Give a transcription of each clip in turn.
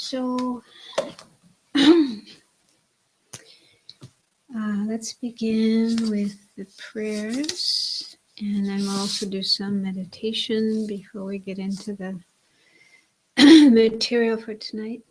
So let's begin with the prayers, and then we'll also do some meditation before we get into the material for tonight.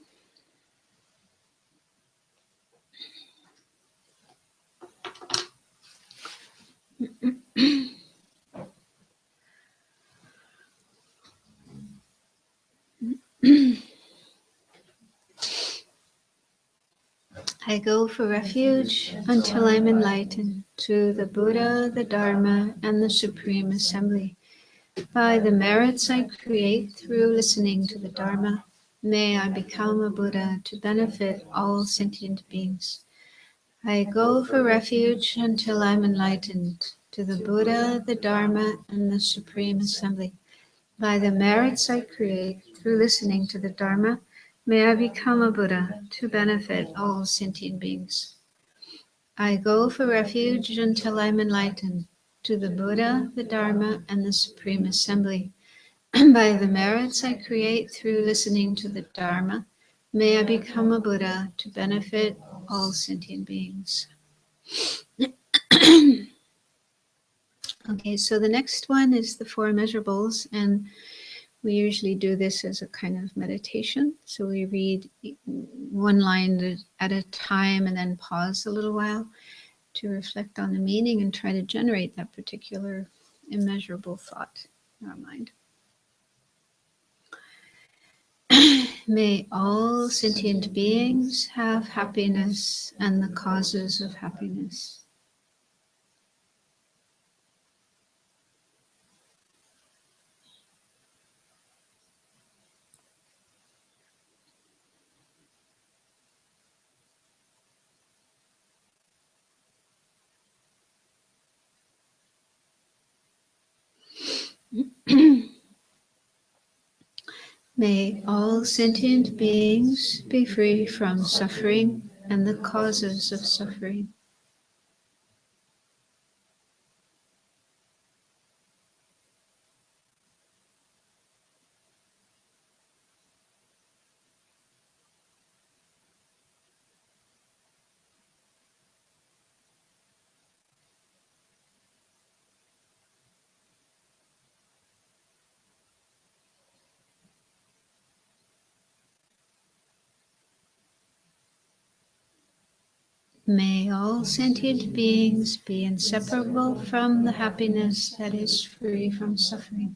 I go for refuge until I'm enlightened to the Buddha, the Dharma, and the Supreme Assembly. By the merits I create through listening to the Dharma, may I become a Buddha to benefit all sentient beings. I go for refuge until I'm enlightened to the Buddha, the Dharma, and the Supreme Assembly. By the merits I create through listening to the Dharma, may I become a Buddha to benefit all sentient beings. I go for refuge until I'm enlightened to the Buddha, the Dharma, and the Supreme Assembly. By the merits I create through listening to the Dharma, may I become a Buddha to benefit all sentient beings. Okay, so the next one is the Four Immeasurables, and we usually do this as a kind of meditation. So we read one line at a time and then pause a little while to reflect on the meaning and try to generate that particular immeasurable thought in our mind. May all sentient beings have happiness and the causes of happiness. May all sentient beings be free from suffering and the causes of suffering. May all sentient beings be inseparable from the happiness that is free from suffering.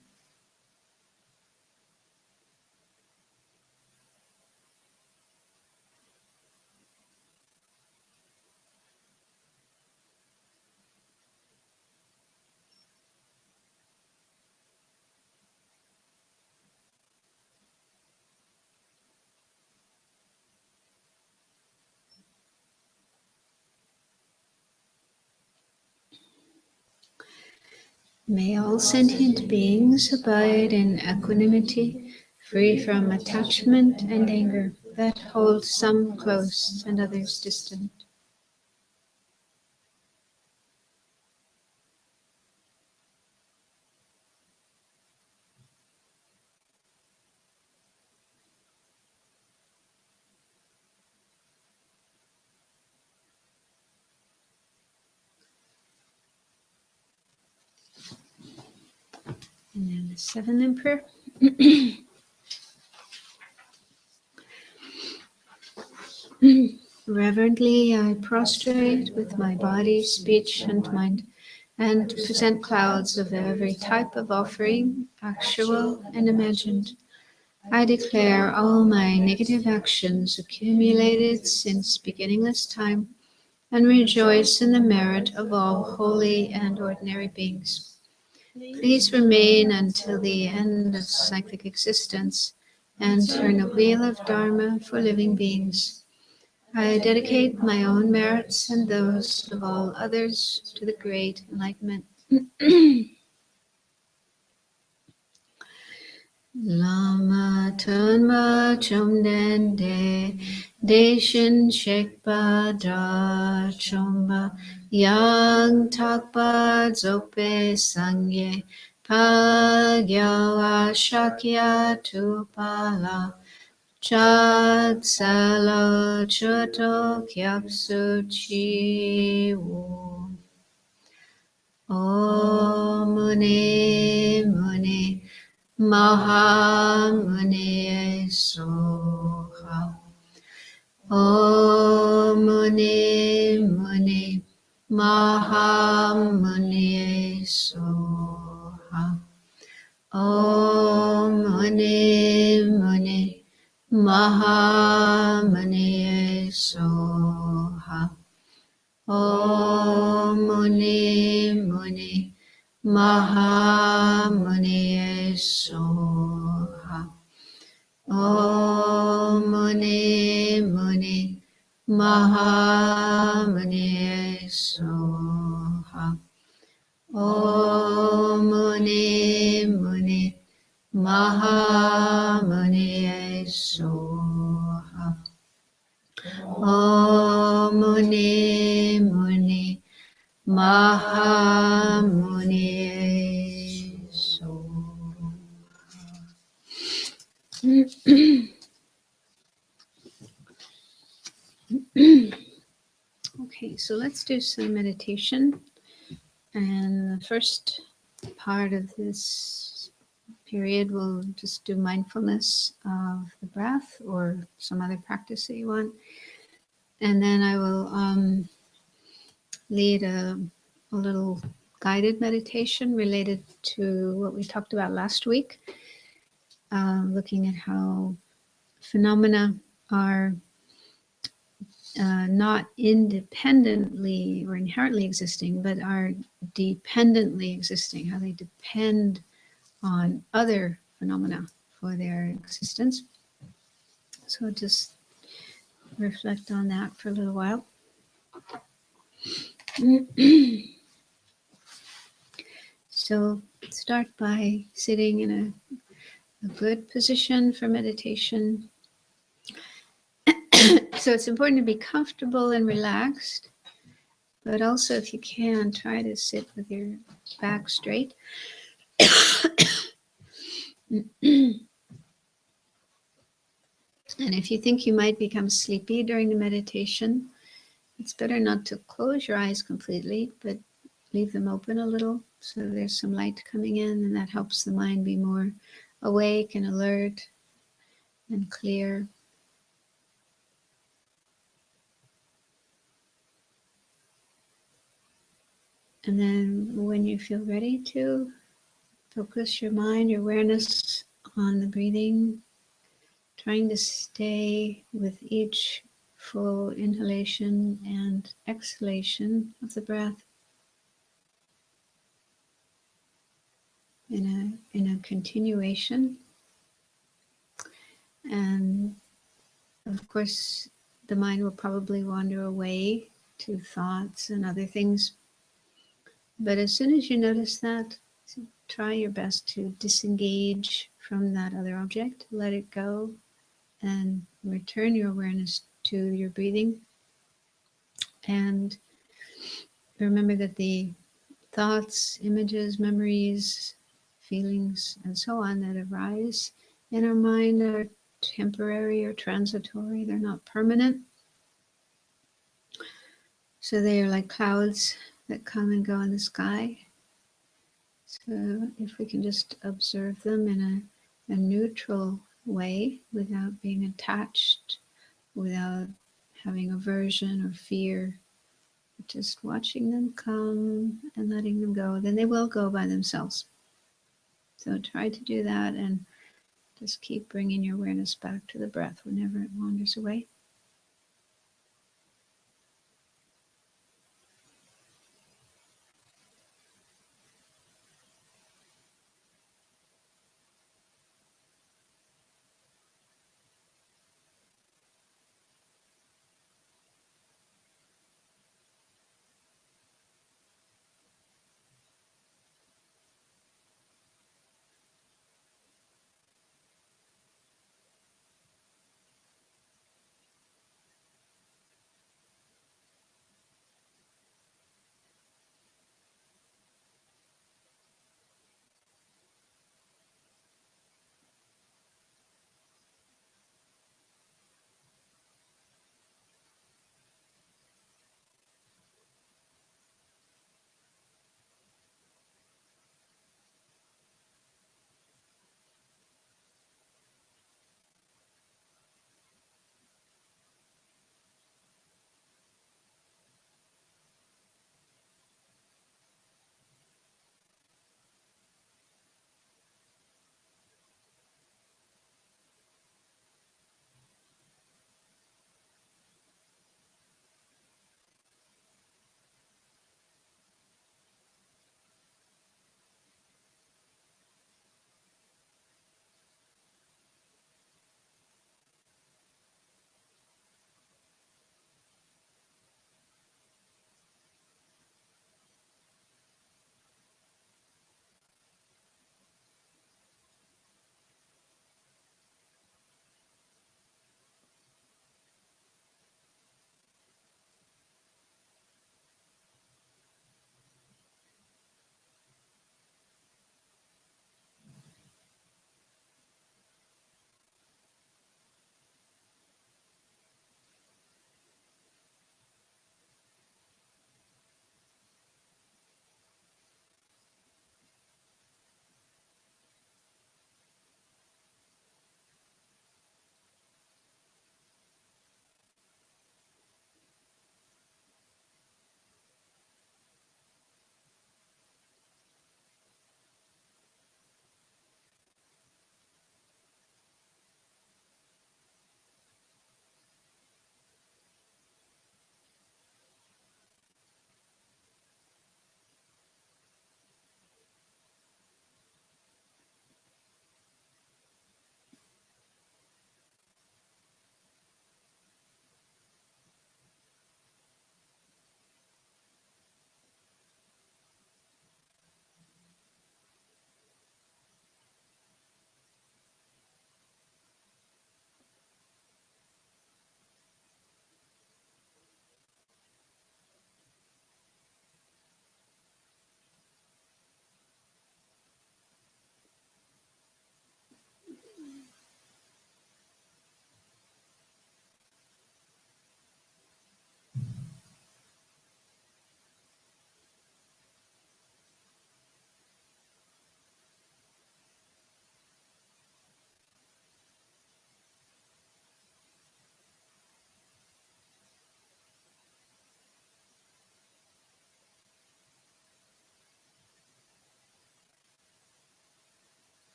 May all sentient beings abide in equanimity, free from attachment and anger that hold some close and others distant. And then the seventh emperor. Reverently I prostrate with my body, speech, and mind, and present clouds of every type of offering, actual and imagined. I declare all my negative actions accumulated since beginningless time, and rejoice in the merit of all holy and ordinary beings. Please remain until the end of cyclic existence and turn a wheel of Dharma for living beings. I dedicate my own merits and those of all others to the great enlightenment. Lama Tunma Chomden De Deshin Shekpa Dra Chomba Yang Takpa Zope Sangye Pagyawa Shakya Tupala Chad Sala Choto Kyapsu Chi Wu. Om Muni Muni Maha Muni Soha. Om Muni Muni Maha Muni Soha. Om Muni Muni Maha Muni Soha. Om Muni Muni Maha Muni Soha. Om Muni Muni Maha Muni Soha. Om Muni Muni Maha Muni Soha. Om Muni Muni Maha Muni Soha. Okay, so let's do some meditation. And the first part of this period, we'll just do mindfulness of the breath or some other practice that you want. And then I will lead a little guided meditation related to what we talked about last week, looking at how phenomena are not independently or inherently existing, but are dependently existing, how they depend on other phenomena for their existence. So just reflect on that for a little while. So start by sitting in a good position for meditation. So it's important to be comfortable and relaxed, but also if you can, try to sit with your back straight. And if you think you might become sleepy during the meditation, it's better not to close your eyes completely, but leave them open a little so there's some light coming in, and that helps the mind be more awake and alert and clear. And then when you feel ready to, focus your mind, your awareness on the breathing, trying to stay with each full inhalation and exhalation of the breath in a continuation. And of course, the mind will probably wander away to thoughts and other things. But as soon as you notice that, try your best to disengage from that other object, let it go, and return your awareness to your breathing. And remember that the thoughts, images, memories, feelings, and so on that arise in our mind are temporary or transitory. They're not permanent. So they are like clouds that come and go in the sky. So if we can just observe them in a neutral way without being attached, without having aversion or fear, just watching them come and letting them go, then they will go by themselves. So try to do that and just keep bringing your awareness back to the breath whenever it wanders away.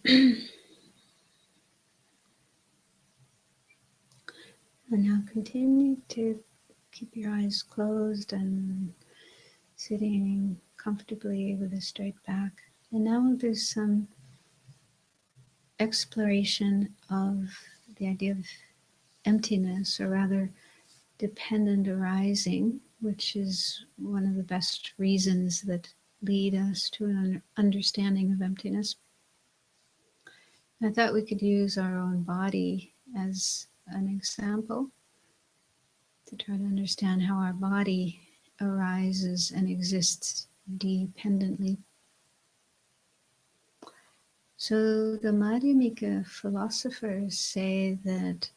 And now continue to keep your eyes closed and sitting comfortably with a straight back. And now we'll do some exploration of the idea of emptiness, or rather dependent arising, which is one of the best reasons that lead us to an understanding of emptiness. I thought we could use our own body as an example to try to understand how our body arises and exists dependently. So the Madhyamika philosophers say that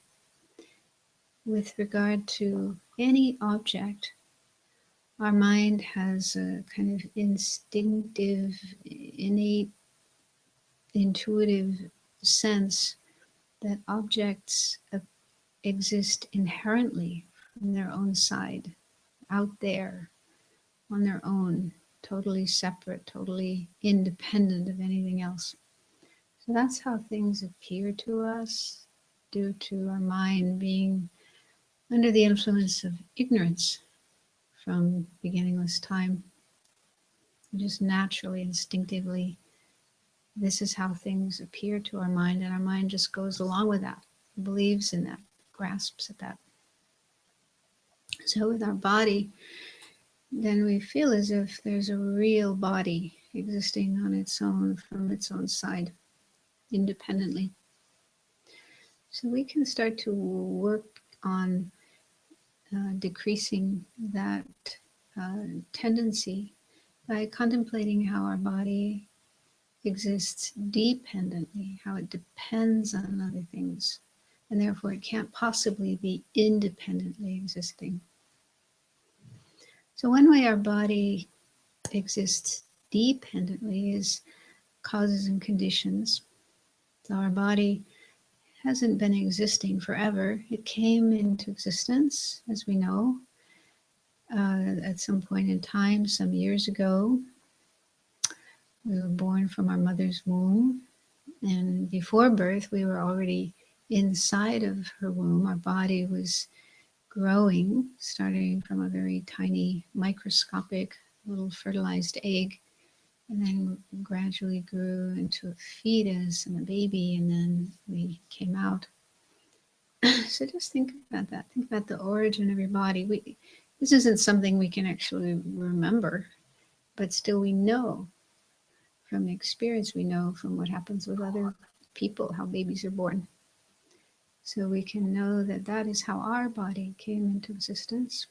with regard to any object, our mind has a kind of instinctive, innate, intuitive sense that objects exist inherently from their own side, out there, on their own, totally separate, totally independent of anything else. So that's how things appear to us, due to our mind being under the influence of ignorance from beginningless time. Just naturally, instinctively, this is how things appear to our mind, and our mind just goes along with that, believes in that, grasps at that. So with our body, then we feel as if there's a real body existing on its own, from its own side, independently. So we can start to work on decreasing that tendency by contemplating how our body exists dependently, how it depends on other things, and therefore it can't possibly be independently existing. So one way our body exists dependently is causes and conditions. So our body hasn't been existing forever. It came into existence, as we know, at some point in time, some years ago. We were born from our mother's womb, and before birth, we were already inside of her womb. Our body was growing, starting from a very tiny, microscopic little fertilized egg, and then gradually grew into a fetus and a baby, and then we came out. So just think about that. Think about the origin of your body. This isn't something we can actually remember, but still we know from experience, we know from what happens with other people, how babies are born. So we can know that that is how our body came into existence.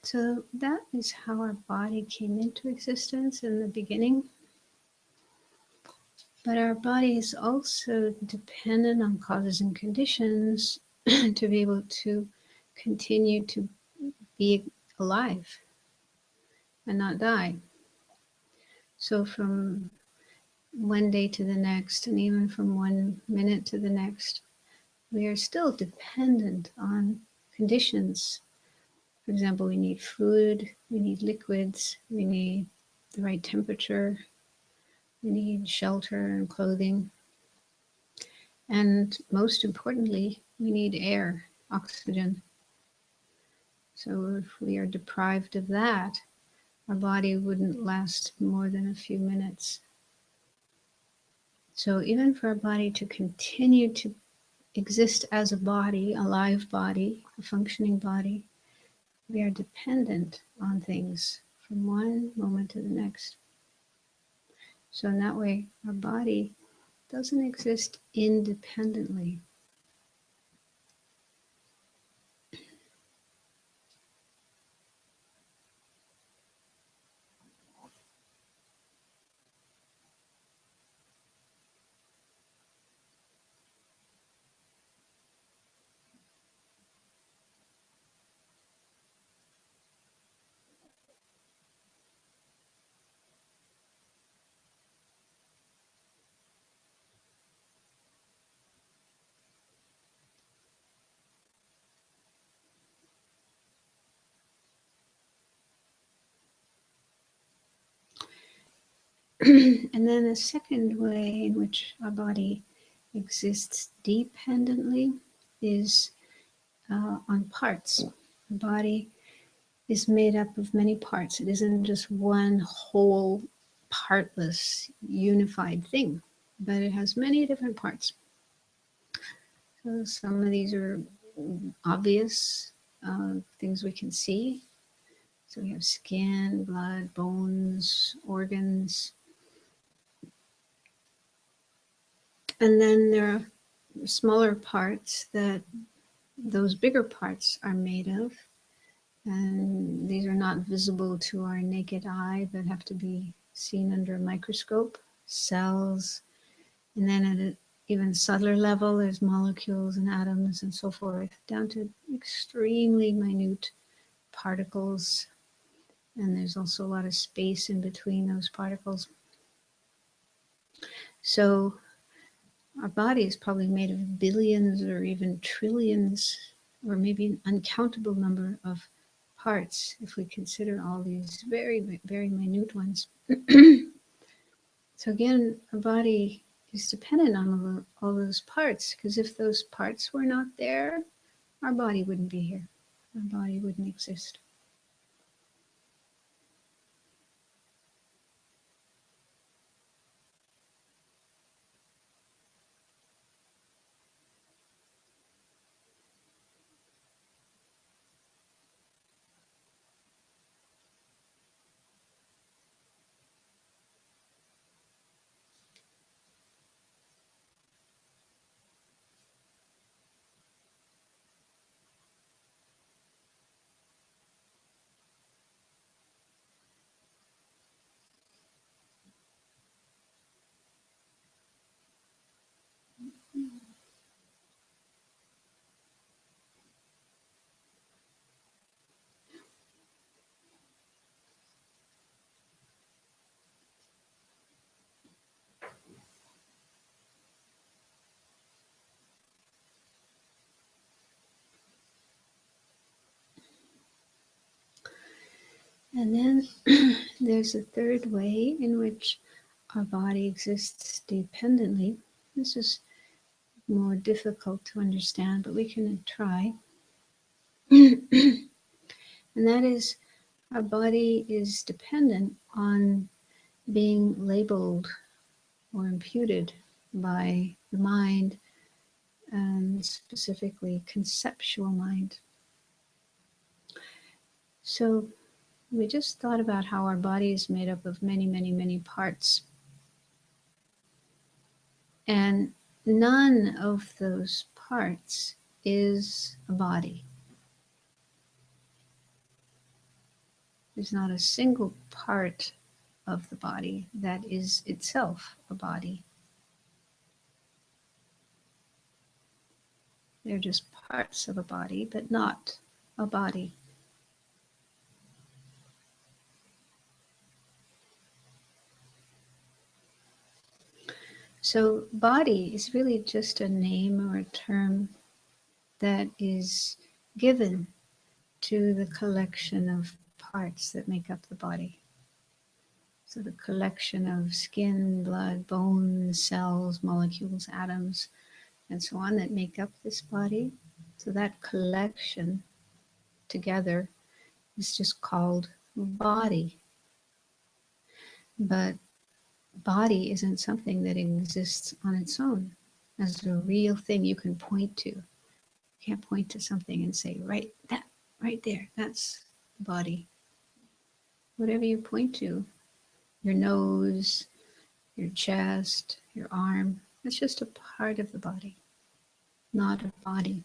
So that is how our body came into existence in the beginning. But our body is also dependent on causes and conditions to be able to continue to be alive and not die. So from one day to the next, and even from 1 minute to the next, we are still dependent on conditions. For example, we need food, we need liquids, we need the right temperature, we need shelter and clothing. And most importantly, we need air, oxygen. So if we are deprived of that, our body wouldn't last more than a few minutes. So even for our body to continue to exist as a body, a live body, a functioning body, we are dependent on things from one moment to the next. So in that way, our body doesn't exist independently. And then the second way in which our body exists dependently is on parts. The body is made up of many parts. It isn't just one whole, partless, unified thing, but it has many different parts. So some of these are obvious things we can see. So we have skin, blood, bones, organs. And then there are smaller parts that those bigger parts are made of. And these are not visible to our naked eye, but have to be seen under a microscope. Cells. And then at an even subtler level, there's molecules and atoms and so forth, down to extremely minute particles. And there's also a lot of space in between those particles. So our body is probably made of billions or even trillions, or maybe an uncountable number of parts if we consider all these very, very minute ones. So again, our body is dependent on all those parts, because if those parts were not there, our body wouldn't be here. Our body wouldn't exist. And then there's a third way in which our body exists dependently. This is more difficult to understand, but we can try. And that is, our body is dependent on being labeled or imputed by the mind, and specifically conceptual mind. So we just thought about how our body is made up of many, many, many parts. And none of those parts is a body. There's not a single part of the body that is itself a body. They're just parts of a body, but not a body. So body is really just a name or a term that is given to the collection of parts that make up the body. So the collection of skin, blood, bones, cells, molecules, atoms, and so on that make up this body. So that collection together is just called body. But body isn't something that exists on its own as a real thing you can point to. You can't point to something and say, right, that, right there, that's the body. Whatever you point to, your nose, your chest, your arm, it's just a part of the body, not a body.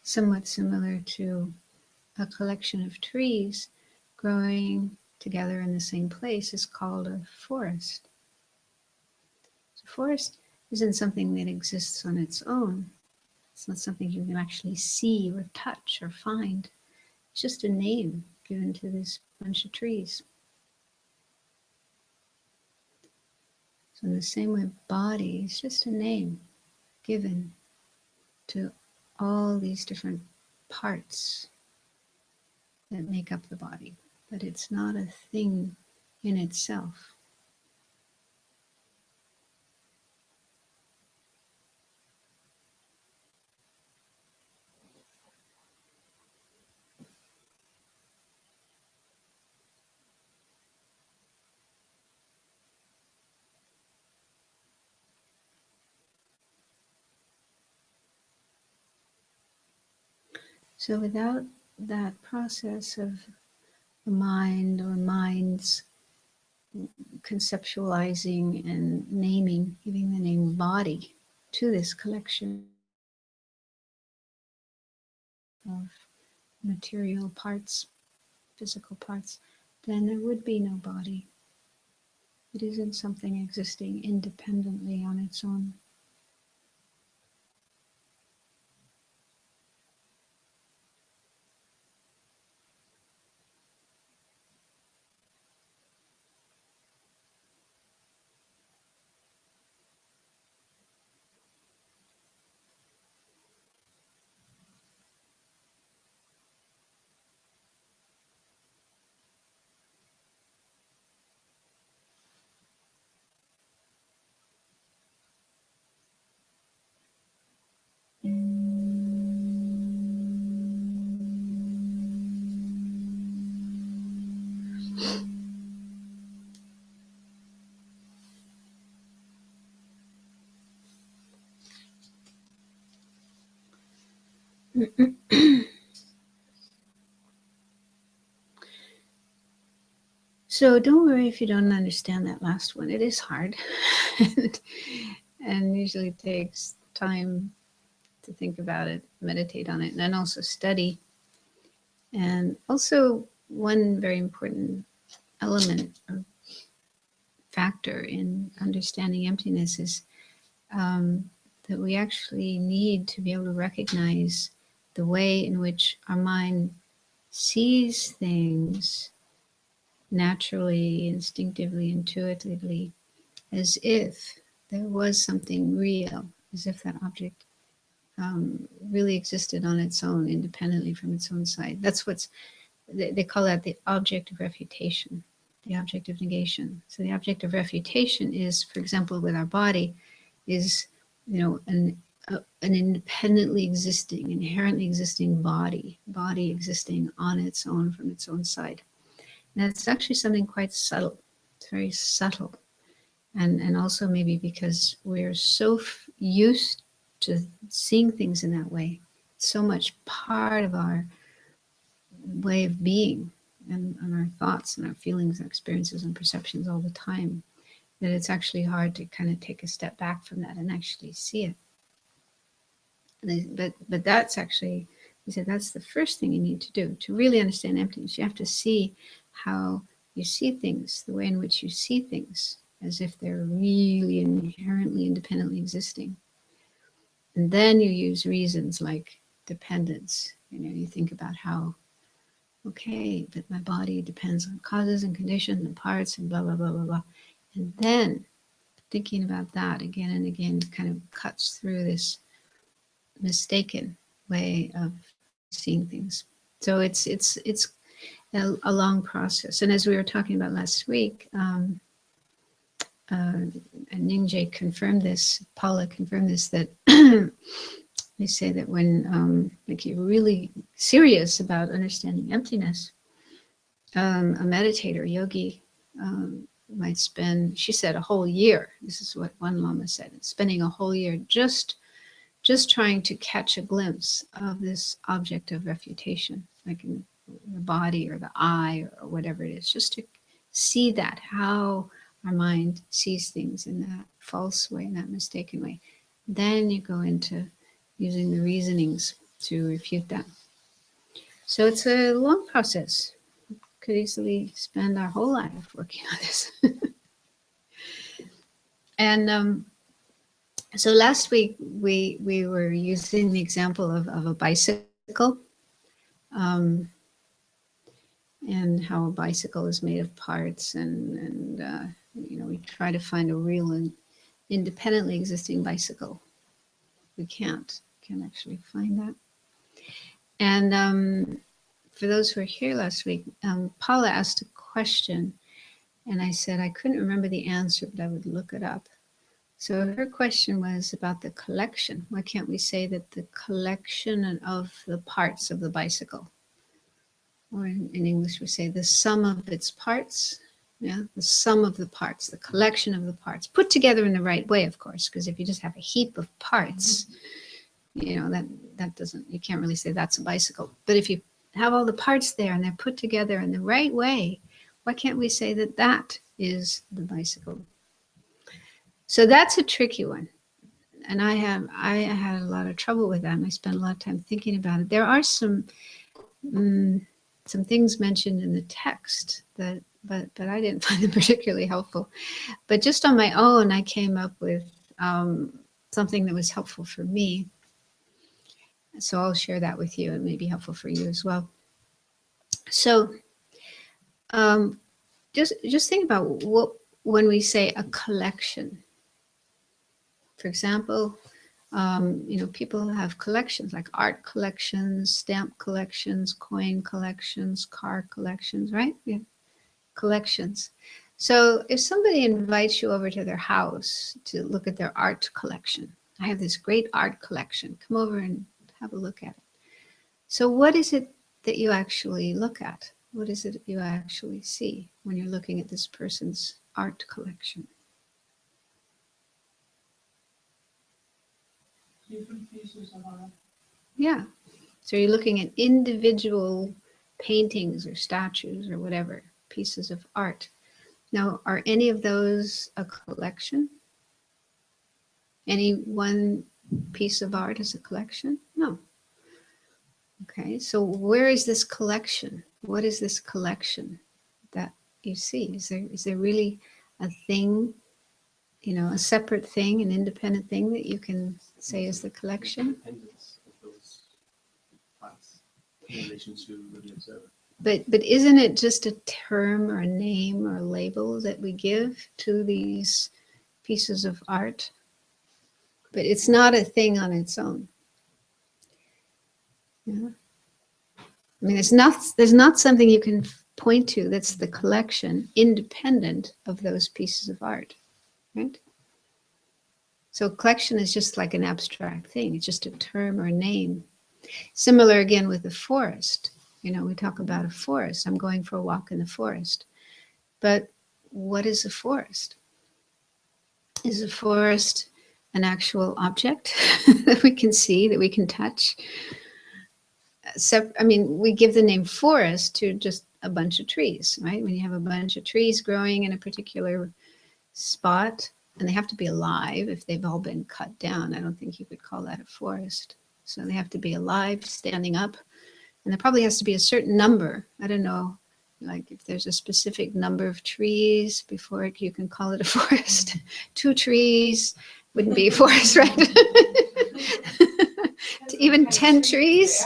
Somewhat similar to a collection of trees growing together in the same place is called a forest. So forest isn't something that exists on its own. It's not something you can actually see or touch or find. It's just a name given to this bunch of trees. So in the same way, body is just a name given to all these different parts that make up the body, but it's not a thing in itself. So without that process of the mind or minds conceptualizing and naming, giving the name body to this collection of material parts, physical parts, then there would be no body. It isn't something existing independently on its own. So don't worry if you don't understand that last one. It is hard and usually takes time to think about it, meditate on it, and then also study. And also one very important element or factor in understanding emptiness is that we actually need to be able to recognize the way in which our mind sees things naturally, instinctively, intuitively, as if there was something real, as if that object really existed on its own, independently from its own side. That's what's, they call that the object of refutation, the object of negation. So the object of refutation is, for example, with our body, is, you know, an independently existing, inherently existing body existing on its own from its own side. And that's actually something quite subtle. It's very subtle. And also maybe because we're so used to seeing things in that way, so much part of our way of being and our thoughts and our feelings and experiences and perceptions all the time, that it's actually hard to kind of take a step back from that and actually see it. But that's actually, he said, that's the first thing you need to do to really understand emptiness. You have to see how you see things, the way in which you see things, as if they're really inherently independently existing. And then you use reasons like dependence. You think about how, okay, but my body depends on causes and conditions and parts and blah, blah, blah, blah, blah. And then thinking about that again and again kind of cuts through this mistaken way of seeing things. So it's a long process. And as we were talking about last week, and Ningje confirmed this, Paula confirmed this, that they say that when like you're really serious about understanding emptiness, a meditator, yogi, might spend, she said, a whole year. This is what one Lama said, spending a whole year just trying to catch a glimpse of this object of refutation, like in the body or the eye or whatever it is, just to see that, how our mind sees things in that false way, in that mistaken way. Then you go into using the reasonings to refute that. So it's a long process. Could easily spend our whole life working on this. And so last week we were using the example of a bicycle, and how a bicycle is made of parts, and we try to find a real and independently existing bicycle. We can't actually find that. And for those who were here last week, Paula asked a question, and I said I couldn't remember the answer, but I would look it up. So her question was about the collection. Why can't we say that the collection of the parts of the bicycle, or in English we say the sum of its parts, yeah, the sum of the parts, the collection of the parts, put together in the right way, of course, because if you just have a heap of parts, that doesn't, you can't really say that's a bicycle. But if you have all the parts there and they're put together in the right way, why can't we say that that is the bicycle? So that's a tricky one. And I had a lot of trouble with that, and I spent a lot of time thinking about it. There are some things mentioned in the text that, but I didn't find them particularly helpful. But just on my own, I came up with something that was helpful for me. So I'll share that with you. It may be helpful for you as well. So just think about when we say a collection. For example, people have collections like art collections, stamp collections, coin collections, car collections, right? Yeah, collections. So if somebody invites you over to their house to look at their art collection, I have this great art collection, come over and have a look at it. So what is it that you actually look at? What is it you actually see when you're looking at this person's art collection? Different pieces of art. Yeah. So you're looking at individual paintings or statues or whatever, pieces of art. Now, are any of those a collection? Any one piece of art is a collection? No. Okay, so where is this collection? What is this collection that you see? Is there really a thing, a separate thing, an independent thing that you can say is the collection? Independence of those parts in relation to the observer. But isn't it just a term or a name or a label that we give to these pieces of art? But it's not a thing on its own. Yeah. I mean, there's not something you can point to that's the collection independent of those pieces of art, right? So collection is just like an abstract thing. It's just a term or a name. Similar again with the forest. We talk about a forest. I'm going for a walk in the forest. But what is a forest? Is a forest an actual object that we can see, that we can touch? We give the name forest to just a bunch of trees, right? When you have a bunch of trees growing in a particular spot, and they have to be alive. If they've all been cut down, I don't think you could call that a forest. So they have to be alive, standing up, and there probably has to be a certain number. I don't know, like if there's a specific number of trees before you can call it a forest. 2 trees wouldn't be a forest, right? Even 10 trees.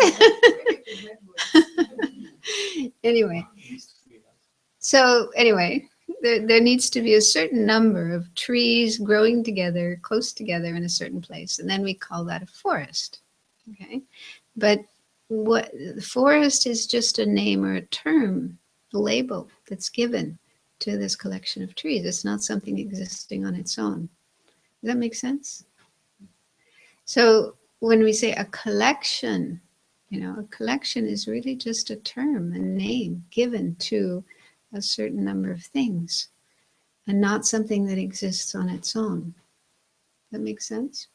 Anyway, so anyway, there needs to be a certain number of trees growing together, close together in a certain place, and then we call that a forest. Okay, but what the forest is just a name or a term, a label that's given to this collection of trees. It's not something existing on its own. Does that make sense? So when we say a collection, a collection is really just a term, a name given to a certain number of things, and not something that exists on its own. That makes sense?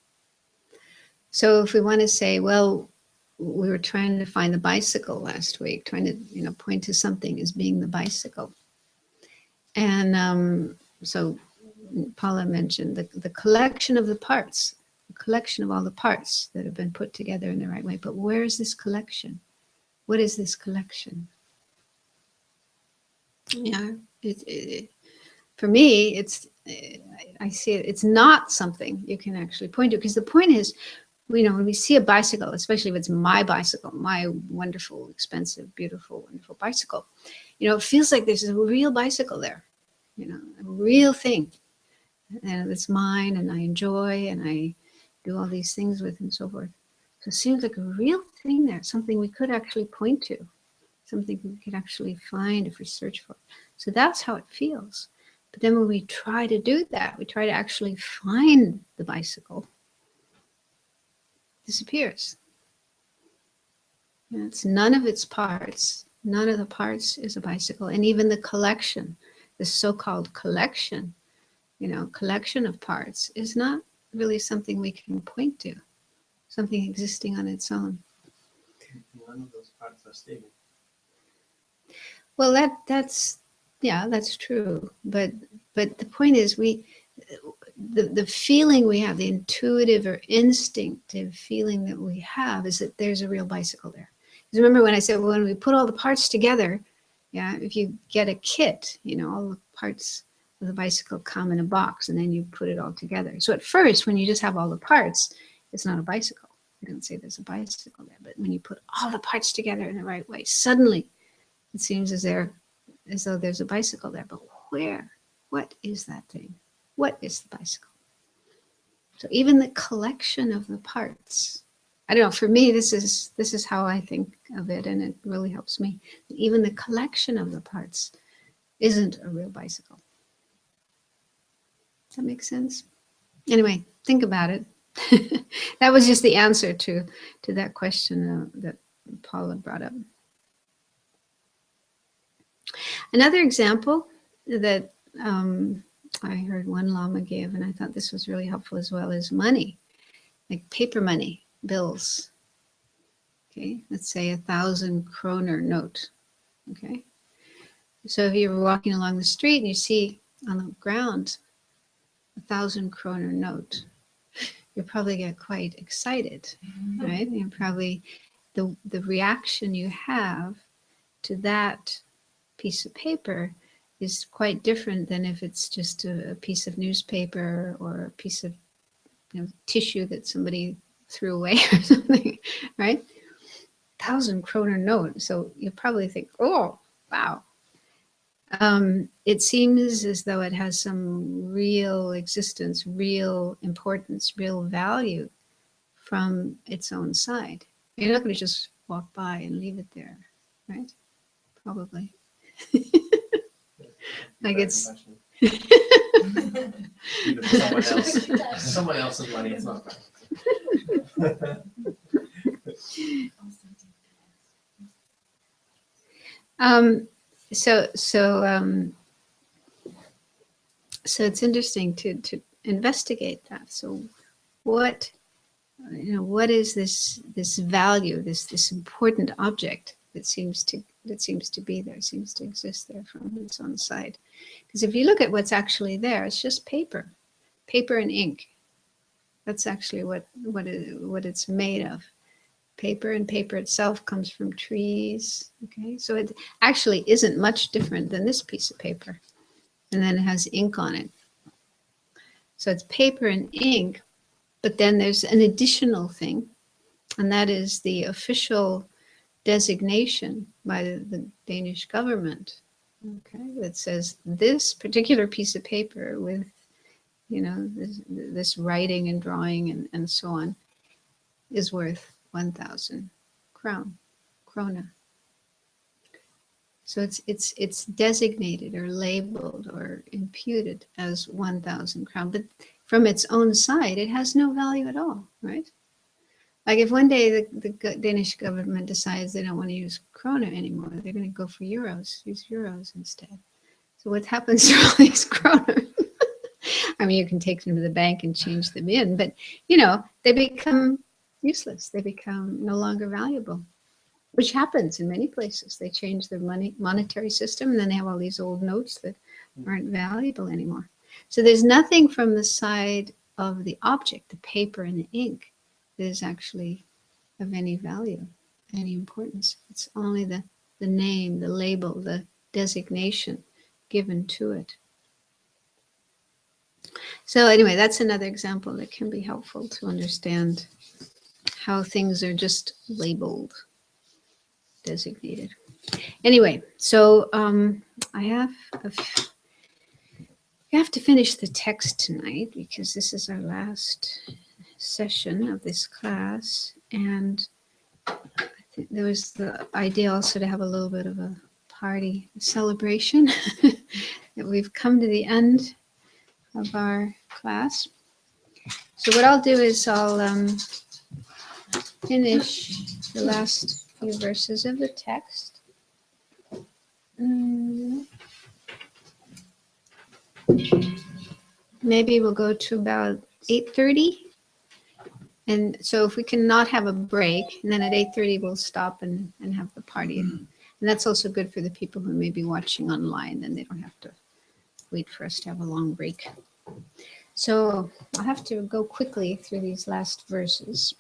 So if we want to say, well, we were trying to find the bicycle last week, trying to, point to something as being the bicycle. And so Paula mentioned the collection of the parts, the collection of all the parts that have been put together in the right way. But where is this collection? What is this collection? Yeah, for me, I see it. It's not something you can actually point to, because the point is, when we see a bicycle, especially if it's my bicycle, my wonderful, expensive, beautiful, wonderful bicycle, it feels like there's a real bicycle there, a real thing, and it's mine, and I enjoy, and I do all these things with, and so forth. So it seems like a real thing there, something we could actually point to, something we could actually find if we search for it. So that's how it feels. But then when we try to do that, we try to actually find the bicycle, it disappears. It's none of its parts. None of the parts is a bicycle. And even the collection, the so-called collection, collection of parts is not really something we can point to, something existing on its own. None of those parts are stable. Well, that's true. But the point is, the feeling we have, the intuitive or instinctive feeling that we have, is that there's a real bicycle there. Because remember when I said, when we put all the parts together, if you get a kit, all the parts of the bicycle come in a box, and then you put it all together. So at first, when you just have all the parts, it's not a bicycle. I don't say there's a bicycle there, but when you put all the parts together in the right way, suddenly it seems as though there's a bicycle there. But where? What is that thing? What is the bicycle? So even the collection of the parts, I don't know, for me, this is how I think of it, and it really helps me. Even the collection of the parts isn't a real bicycle. Does that make sense? Anyway, think about it. That was just the answer to that question that Paula brought up. Another example that I heard one Lama give, and I thought this was really helpful as well, is money, like paper money, bills. Okay, let's say 1,000 kroner note. Okay, so if you're walking along the street and you see on the ground 1,000 kroner note, you'll probably get quite excited, right? And probably the reaction you have to that piece of paper is quite different than if it's just a piece of newspaper or a piece of tissue that somebody threw away or something, right? 1,000 kroner note. So you probably think, oh, wow. It seems as though it has some real existence, real importance, real value from its own side. You're not going to just walk by and leave it there, right? Probably. Like it's someone else's money. It's not mine. So it's interesting to investigate that. So what is this value, this important object that seems to but it seems to be there, seems to exist there from its own side. Because if you look at what's actually there, it's just paper and ink. That's actually what it's made of. Paper, and paper itself comes from trees. Okay, so it actually isn't much different than this piece of paper. And then it has ink on it. So it's paper and ink, but then there's an additional thing, and that is the official designation by the Danish government, okay, that says this particular piece of paper with, you know, this writing and drawing and so on is worth 1,000 krona. So it's designated or labeled or imputed as 1,000 crown, but from its own side, it has no value at all, right? Like if one day the Danish government decides they don't want to use krona anymore, they're going to go for euros, use euros instead. So what happens to all these krona? I mean, you can take them to the bank and change them in, but you know, they become useless. They become no longer valuable, which happens in many places. They change their monetary system, and then they have all these old notes that aren't valuable anymore. So there's nothing from the side of the object, the paper and the ink, that is actually of any value, any importance. It's only the name, the label, the designation given to it. So anyway, that's another example that can be helpful to understand how things are just labeled, designated. Anyway, so I have to finish the text tonight because this is our last session of this class, and I think there was the idea also to have a little bit of a party, a celebration that we've come to the end of our class. So what I'll do is I'll finish the last few verses of the text. Maybe we'll go to about 8:30. And so if we can not have a break, and then at 8:30 we'll stop and have the party. And that's also good for the people who may be watching online, then they don't have to wait for us to have a long break. So I'll have to go quickly through these last verses.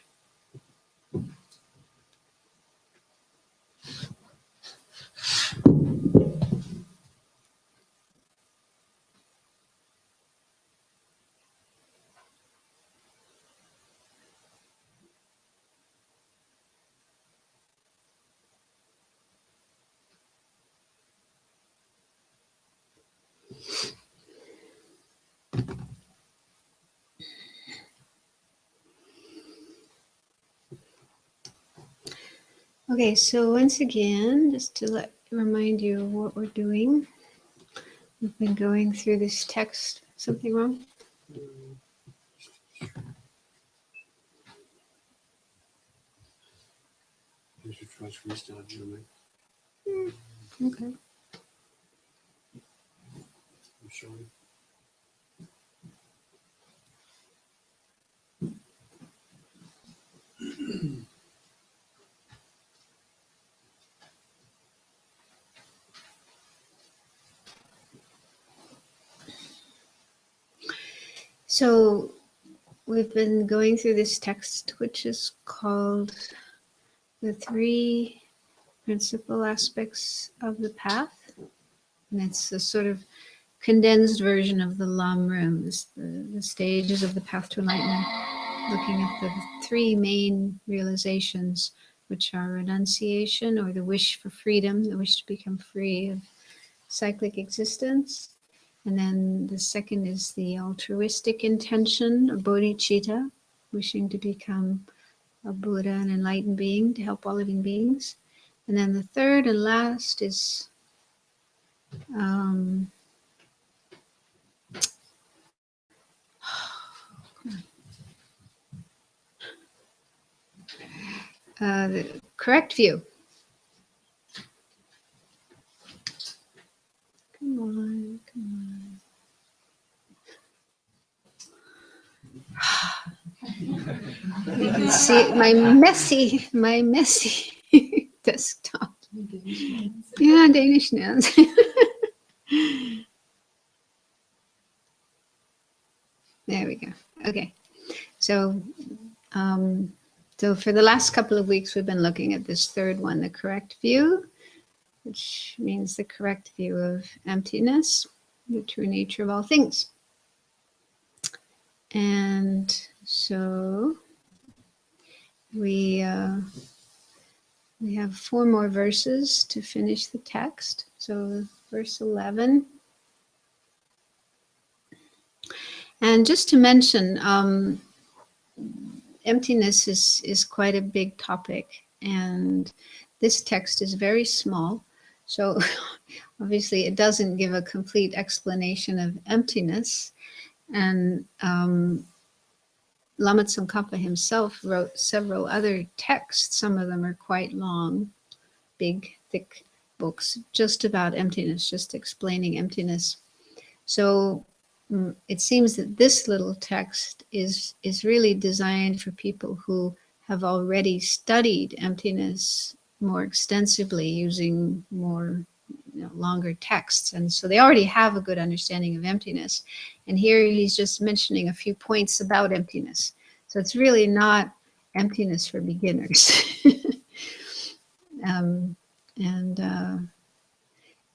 Okay, so once again, just to remind you of what we're doing, we've been going through this text. Something wrong? Okay. I'm sorry. So we've been going through this text, which is called The Three Principal Aspects of the Path. And it's a sort of condensed version of the Lam Rooms, the stages of the path to enlightenment, looking at the three main realizations, which are renunciation, or the wish for freedom, the wish to become free of cyclic existence. And then the second is the altruistic intention, or bodhicitta, wishing to become a Buddha, an enlightened being, to help all living beings. And then the third and last is the correct view. Come on, come on. You can see my messy desktop. Yeah, Danish nails. There we go. Okay. So, so for the last couple of weeks, we've been looking at this third one, the correct view, which means the correct view of emptiness, the true nature of all things. And so we have 4 more verses to finish the text. So verse 11. And just to mention, emptiness is quite a big topic, and this text is very small. So obviously it doesn't give a complete explanation of emptiness. And Lama Tsongkhapa himself wrote several other texts. Some of them are quite long, big, thick books, just about emptiness, just explaining emptiness. So it seems that this little text is really designed for people who have already studied emptiness more extensively using more longer texts. And so they already have a good understanding of emptiness. And here he's just mentioning a few points about emptiness. So it's really not emptiness for beginners.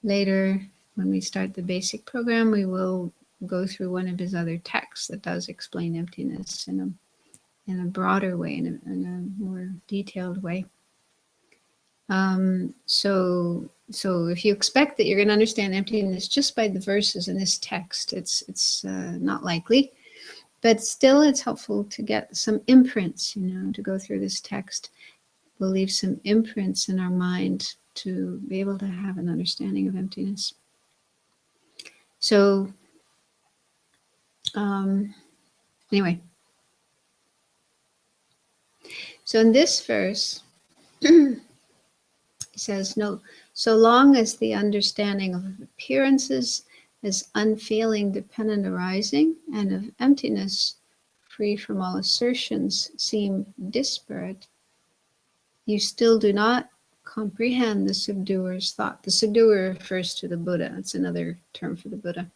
Later, when we start the basic program, we will go through one of his other texts that does explain emptiness in a broader way, in a more detailed way. So if you expect that you're going to understand emptiness just by the verses in this text, it's not likely. But still, it's helpful to get some imprints, to go through this text. We'll leave some imprints in our mind to be able to have an understanding of emptiness. So, anyway. So in this verse, he says, no, so long as the understanding of appearances as unfeeling dependent arising and of emptiness free from all assertions seem disparate, you still do not comprehend the subduer's thought. The subduer refers to the Buddha. It's another term for the Buddha.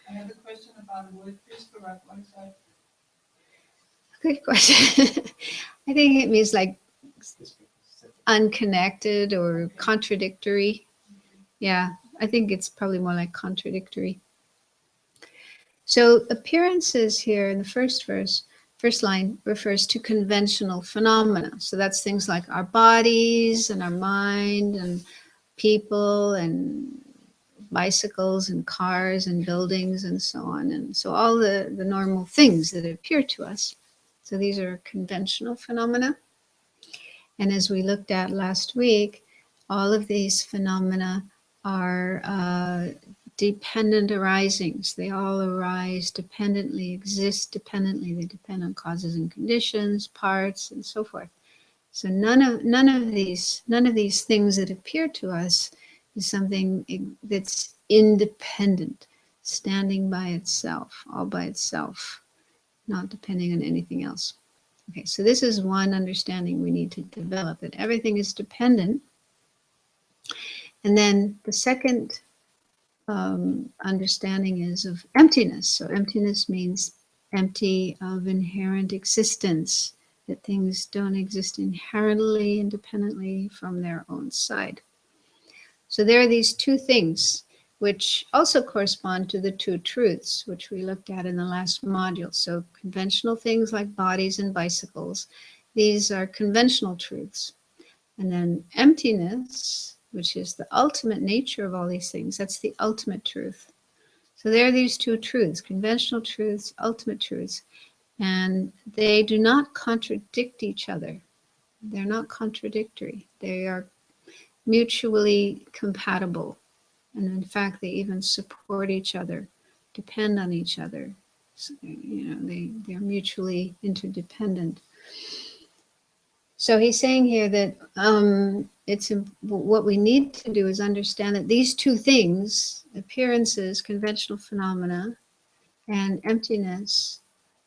I have a question about the word disparate. What is that? Good question. I think it means like unconnected or contradictory. Yeah, I think it's probably more like contradictory. So appearances here in the first line refers to conventional phenomena. So that's things like our bodies and our mind and people and bicycles and cars and buildings and so on. And so all the normal things that appear to us. So these are conventional phenomena. And as we looked at last week, all of these phenomena are dependent arisings. They all arise dependently, exist dependently. They depend on causes and conditions, parts, and so forth. So none of these things that appear to us is something that's independent, standing by itself, all by itself, not depending on anything else. Okay, so this is one understanding we need to develop, that everything is dependent. And then the second understanding is of emptiness. So emptiness means empty of inherent existence, that things don't exist inherently, independently from their own side. So there are these two things which also correspond to the two truths, which we looked at in the last module. So conventional things like bodies and bicycles, these are conventional truths. And then emptiness, which is the ultimate nature of all these things, that's the ultimate truth. So there are these two truths, conventional truths, ultimate truths, and they do not contradict each other. They're not contradictory. They are mutually compatible. And in fact, they even support each other, depend on each other. So, they're mutually interdependent. So he's saying here that what we need to do is understand that these two things, appearances, conventional phenomena, and emptiness,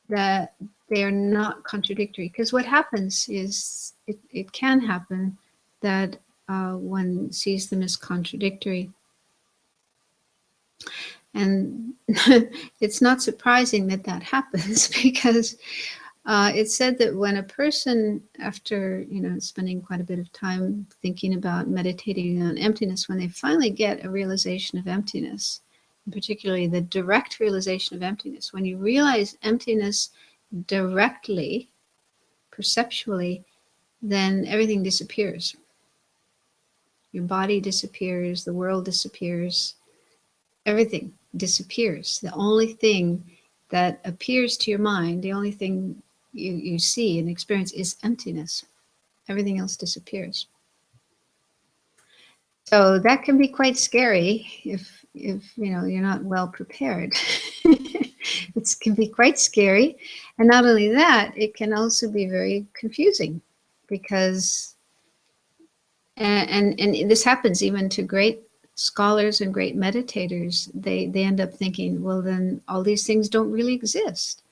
that they are not contradictory. Because what happens is, it can happen that one sees them as contradictory. And it's not surprising that that happens, because it's said that when a person, after spending quite a bit of time thinking about meditating on emptiness, when they finally get a realization of emptiness, and particularly the direct realization of emptiness, when you realize emptiness directly, perceptually, then everything disappears. Your body disappears, the world disappears, everything disappears. The only thing that appears to your mind, the only thing you see and experience is emptiness. Everything else disappears. So that can be quite scary if you're not well prepared. It can be quite scary. And not only that, it can also be very confusing, because and this happens even to great scholars and great meditators. They end up thinking, well, then all these things don't really exist.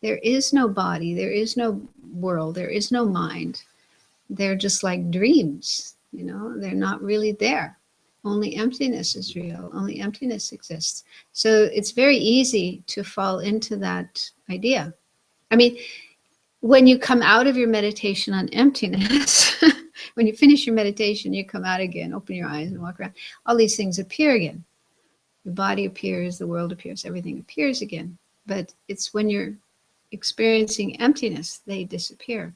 There is no body, there is no world, there is no mind. They're just like dreams, they're not really there. Only emptiness is real, only emptiness exists. So it's very easy to fall into that idea. I mean, when you come out of your meditation on emptiness, when you finish your meditation, you come out again, open your eyes and walk around, all these things appear again. Your body appears, the world appears, everything appears again. But it's when you're experiencing emptiness, they disappear.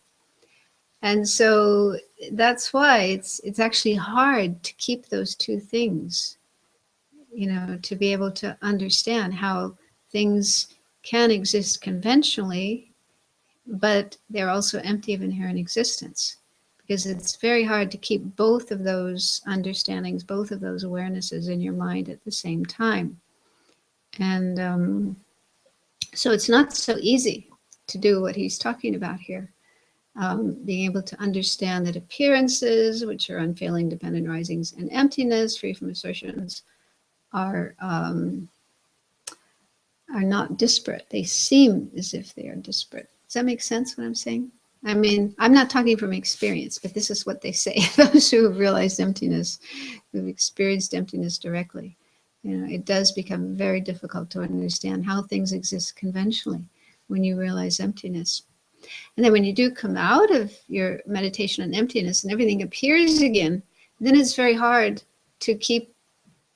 And so that's why it's actually hard to keep those two things, to be able to understand how things can exist conventionally, but they're also empty of inherent existence, because it's very hard to keep both of those understandings, both of those awarenesses in your mind at the same time. And so it's not so easy to do what he's talking about here. Being able to understand that appearances, which are unfailing dependent risings, and emptiness, free from assertions, are not disparate. They seem as if they are disparate. Does that make sense what I'm saying? I mean, I'm not talking from experience, but this is what they say. Those who have realized emptiness, who've experienced emptiness directly, it does become very difficult to understand how things exist conventionally when you realize emptiness. And then when you do come out of your meditation on emptiness and everything appears again, then it's very hard to keep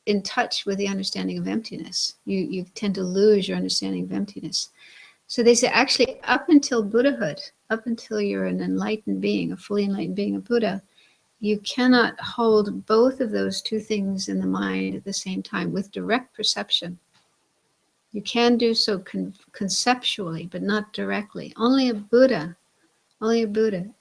in touch with the understanding of emptiness. You tend to lose your understanding of emptiness. So they say, actually, up until Buddhahood, up until you're an enlightened being, a fully enlightened being, a Buddha, you cannot hold both of those two things in the mind at the same time with direct perception. You can do so conceptually, but not directly. Only a Buddha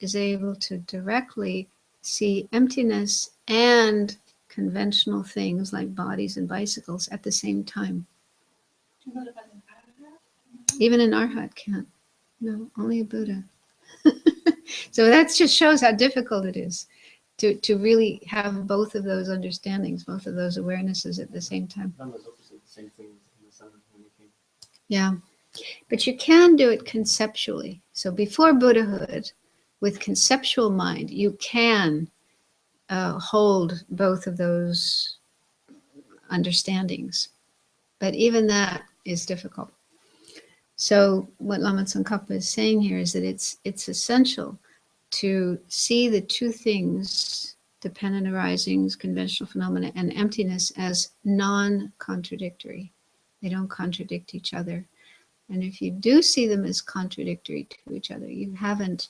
is able to directly see emptiness and conventional things like bodies and bicycles at the same time. Even an arhat can't. No, only a Buddha. So that just shows how difficult it is to really have both of those understandings, both of those awarenesses at the same time. Lama Zopa said the same thing in the sun when he came. Yeah, but you can do it conceptually. So before Buddhahood, with conceptual mind, you can hold both of those understandings. But even that is difficult. So what Lama Tsongkhapa is saying here is that it's essential to see the two things, dependent arisings, conventional phenomena, and emptiness, as non-contradictory. They don't contradict each other. And if you do see them as contradictory to each other, you haven't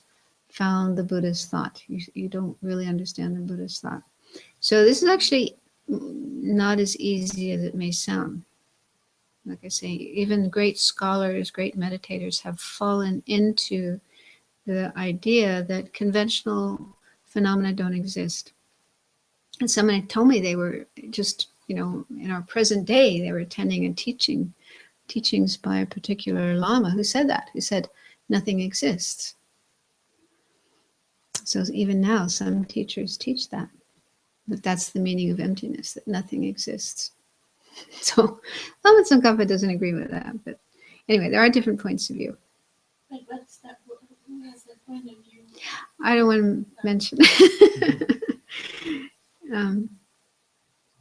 found the Buddha's thought. You don't really understand the Buddha's thought. So this is actually not as easy as it may sound. Like I say, even great scholars, great meditators have fallen into the idea that conventional phenomena don't exist. And somebody told me they were just, in our present day, they were attending a teachings by a particular Lama who said that, who said nothing exists. So even now, some teachers teach that that's the meaning of emptiness, that nothing exists. So Lama Tsongkhapa doesn't agree with that, but anyway, there are different points of view. Wait, what's that? Who has that point of view? I don't want to mention.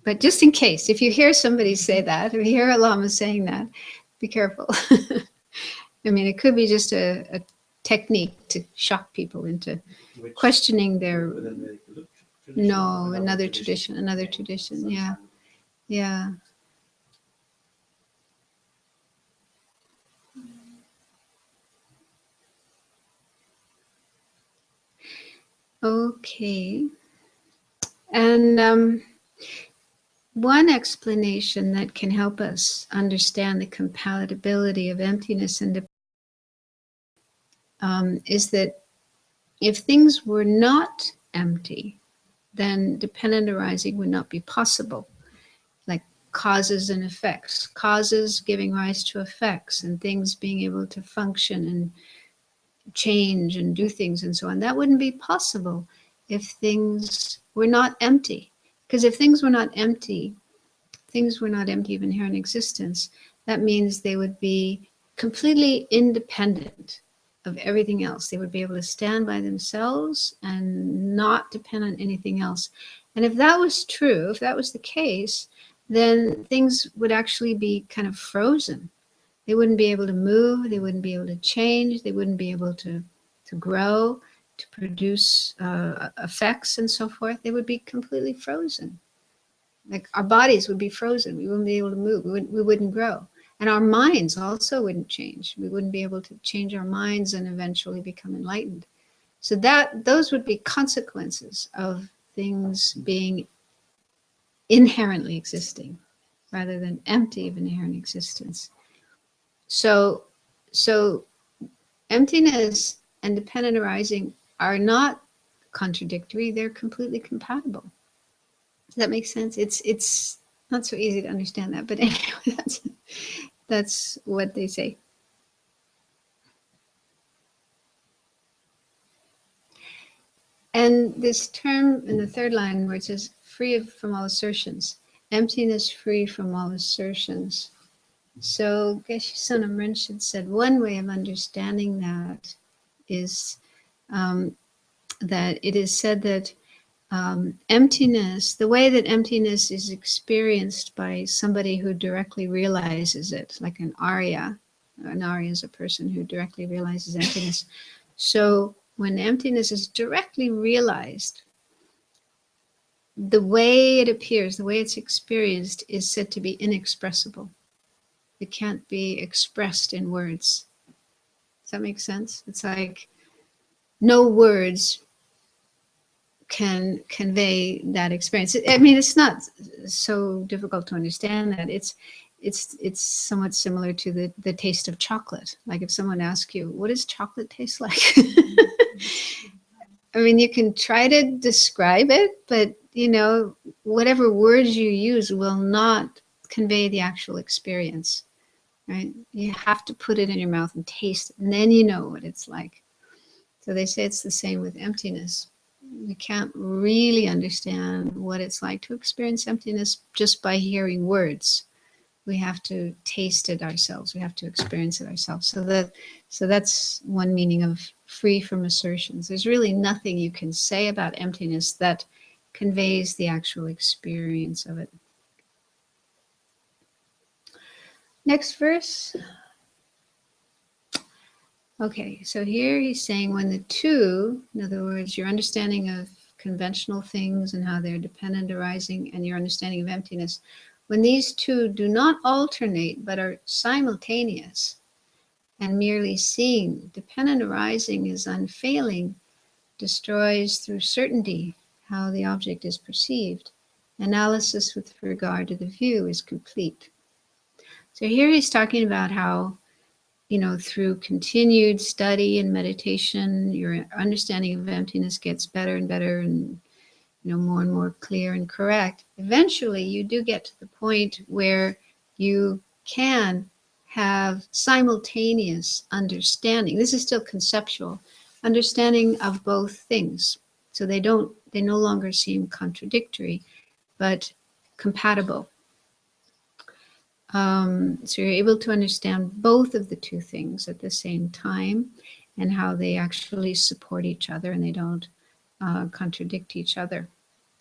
But just in case, if you hear somebody say that, or you hear a Lama saying that, be careful. I mean, it could be just a technique to shock people into Which, questioning their, within the tradition, no, or another tradition, yeah, yeah. Okay. And one explanation that can help us understand the compatibility of emptiness and is that if things were not empty, then dependent arising would not be possible. Like causes and effects, causes giving rise to effects, and things being able to function and change and do things and so on. That wouldn't be possible if things were not empty. Because if things were not empty of inherent existence, that means they would be completely independent of everything else. They would be able to stand by themselves and not depend on anything else. And if that was true, if that was the case, then things would actually be kind of frozen. They wouldn't be able to move, they wouldn't be able to change, they wouldn't be able to grow, to produce effects and so forth. They would be completely frozen. Like our bodies would be frozen. We wouldn't be able to move. We wouldn't grow. And our minds also wouldn't change. We wouldn't be able to change our minds and eventually become enlightened. So those would be consequences of things being inherently existing rather than empty of inherent existence. So emptiness and dependent arising are not contradictory. They're completely compatible. Does that make sense? It's not so easy to understand that, but anyway, that's what they say. And this term in the third line where it says free from all assertions, emptiness free from all assertions. So Geshe Sonam Rinpoche said one way of understanding that is that it is said that emptiness, the way that emptiness is experienced by somebody who directly realizes it, like an Arya is a person who directly realizes emptiness. So when emptiness is directly realized, the way it appears, the way it's experienced is said to be inexpressible. It can't be expressed in words. Does that make sense? It's like no words can convey that experience. I mean, it's not so difficult to understand that. It's somewhat similar to the taste of chocolate. Like if someone asks you, what does chocolate taste like? I mean, you can try to describe it, but whatever words you use will not convey the actual experience, right? You have to put it in your mouth and taste it, and then you know what it's like. So they say it's the same with emptiness. We can't really understand what it's like to experience emptiness just by hearing words. We have to taste it ourselves. We have to experience it ourselves. So that's one meaning of free from assertions. There's really nothing you can say about emptiness that conveys the actual experience of it. Next verse. Okay, so here he's saying when the two, in other words, your understanding of conventional things and how they're dependent arising and your understanding of emptiness, when these two do not alternate but are simultaneous and merely seeing, dependent arising is unfailing, destroys through certainty how the object is perceived. Analysis with regard to the view is complete. So here he's talking about how through continued study and meditation, your understanding of emptiness gets better and better and, more and more clear and correct. Eventually, you do get to the point where you can have simultaneous understanding. This is still conceptual, understanding of both things. So they no longer seem contradictory, but compatible. So you're able to understand both of the two things at the same time and how they actually support each other and they don't contradict each other.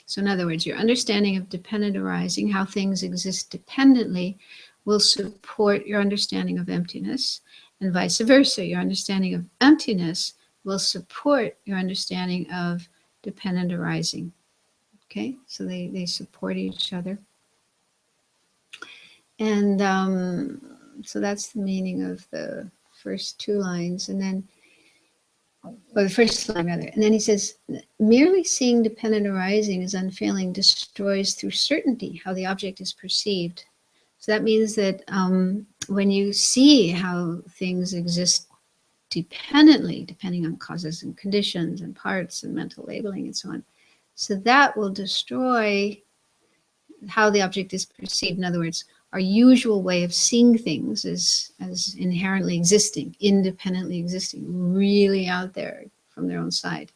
So in other words, your understanding of dependent arising, how things exist dependently, will support your understanding of emptiness, and vice versa. Your understanding of emptiness will support your understanding of dependent arising. Okay, so they support each other. And so that's the meaning of the first two lines. And then, or the first line rather. And then he says, merely seeing dependent arising as unfailing destroys through certainty how the object is perceived. So that means that when you see how things exist dependently, depending on causes and conditions and parts and mental labeling and so on, so that will destroy how the object is perceived. In other words, our usual way of seeing things is as inherently existing, independently existing, really out there from their own side.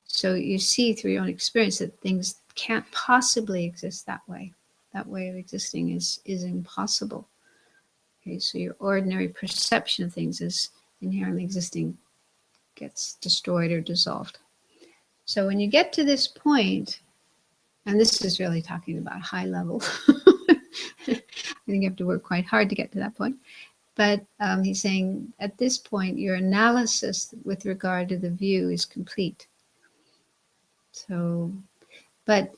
So you see through your own experience that things can't possibly exist that way. That way of existing is impossible. Okay, so your ordinary perception of things as inherently existing gets destroyed or dissolved. So when you get to this point, and this is really talking about high level, I think you have to work quite hard to get to that point. But he's saying at this point, your analysis with regard to the view is complete. So, but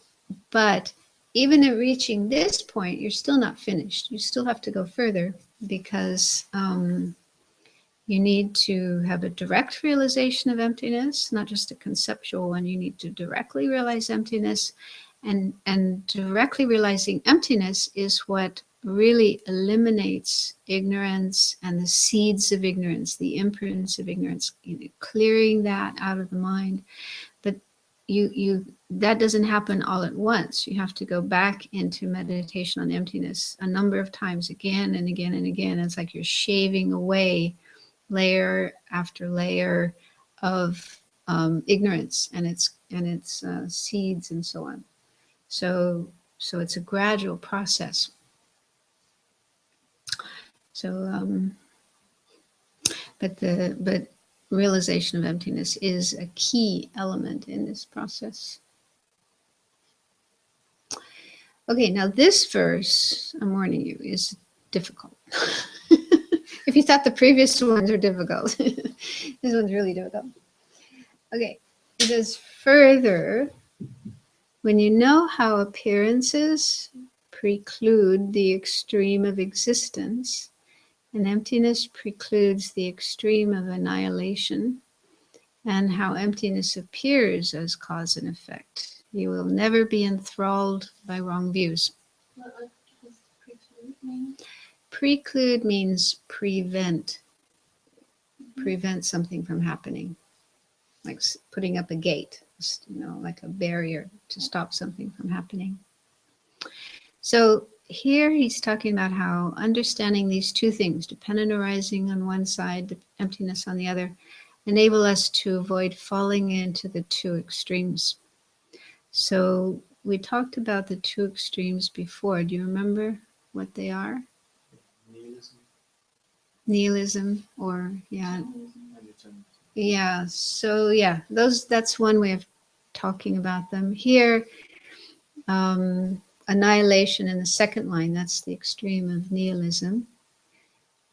even at reaching this point, you're still not finished. You still have to go further because you need to have a direct realization of emptiness, not just a conceptual one. You need to directly realize emptiness. And directly realizing emptiness is what really eliminates ignorance and the seeds of ignorance, the imprints of ignorance, clearing that out of the mind. But that doesn't happen all at once. You have to go back into meditation on emptiness a number of times, again and again and again. It's like you're shaving away layer after layer of ignorance and its seeds and so on. So it's a gradual process. So, but realization of emptiness is a key element in this process. Okay, now this verse, I'm warning you, is difficult. If you thought the previous ones are difficult, this one's really difficult. Okay, it says further, when you know how appearances preclude the extreme of existence, and emptiness precludes the extreme of annihilation, and how emptiness appears as cause and effect, you will never be enthralled by wrong views. What does preclude mean? Preclude means prevent. Prevent something from happening. Like putting up a gate, like a barrier to stop something from happening. So here he's talking about how understanding these two things, dependent arising on one side, emptiness on the other, enable us to avoid falling into the two extremes. So we talked about the two extremes before. Do you remember what they are? Nihilism, or yeah. So yeah, that's one way of talking about them. Here, annihilation in the second line, that's the extreme of nihilism.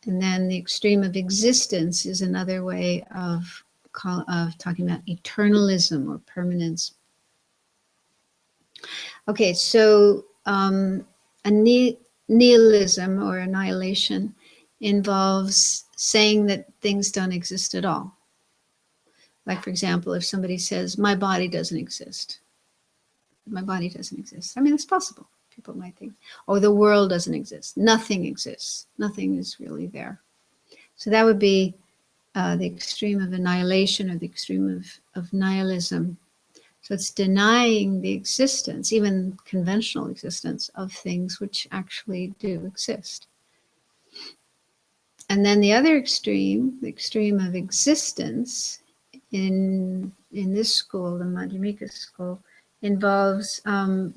And then the extreme of existence is another way of talking about eternalism or permanence. Okay, so nihilism or annihilation involves saying that things don't exist at all. Like, for example, if somebody says, my body doesn't exist. My body doesn't exist. I mean, it's possible. People might think, oh, the world doesn't exist. Nothing exists. Nothing is really there. So that would be the extreme of annihilation or the extreme of nihilism. So it's denying the existence, even conventional existence, of things which actually do exist. And then the other extreme, the extreme of existence, in this school, the Madhyamika school, involves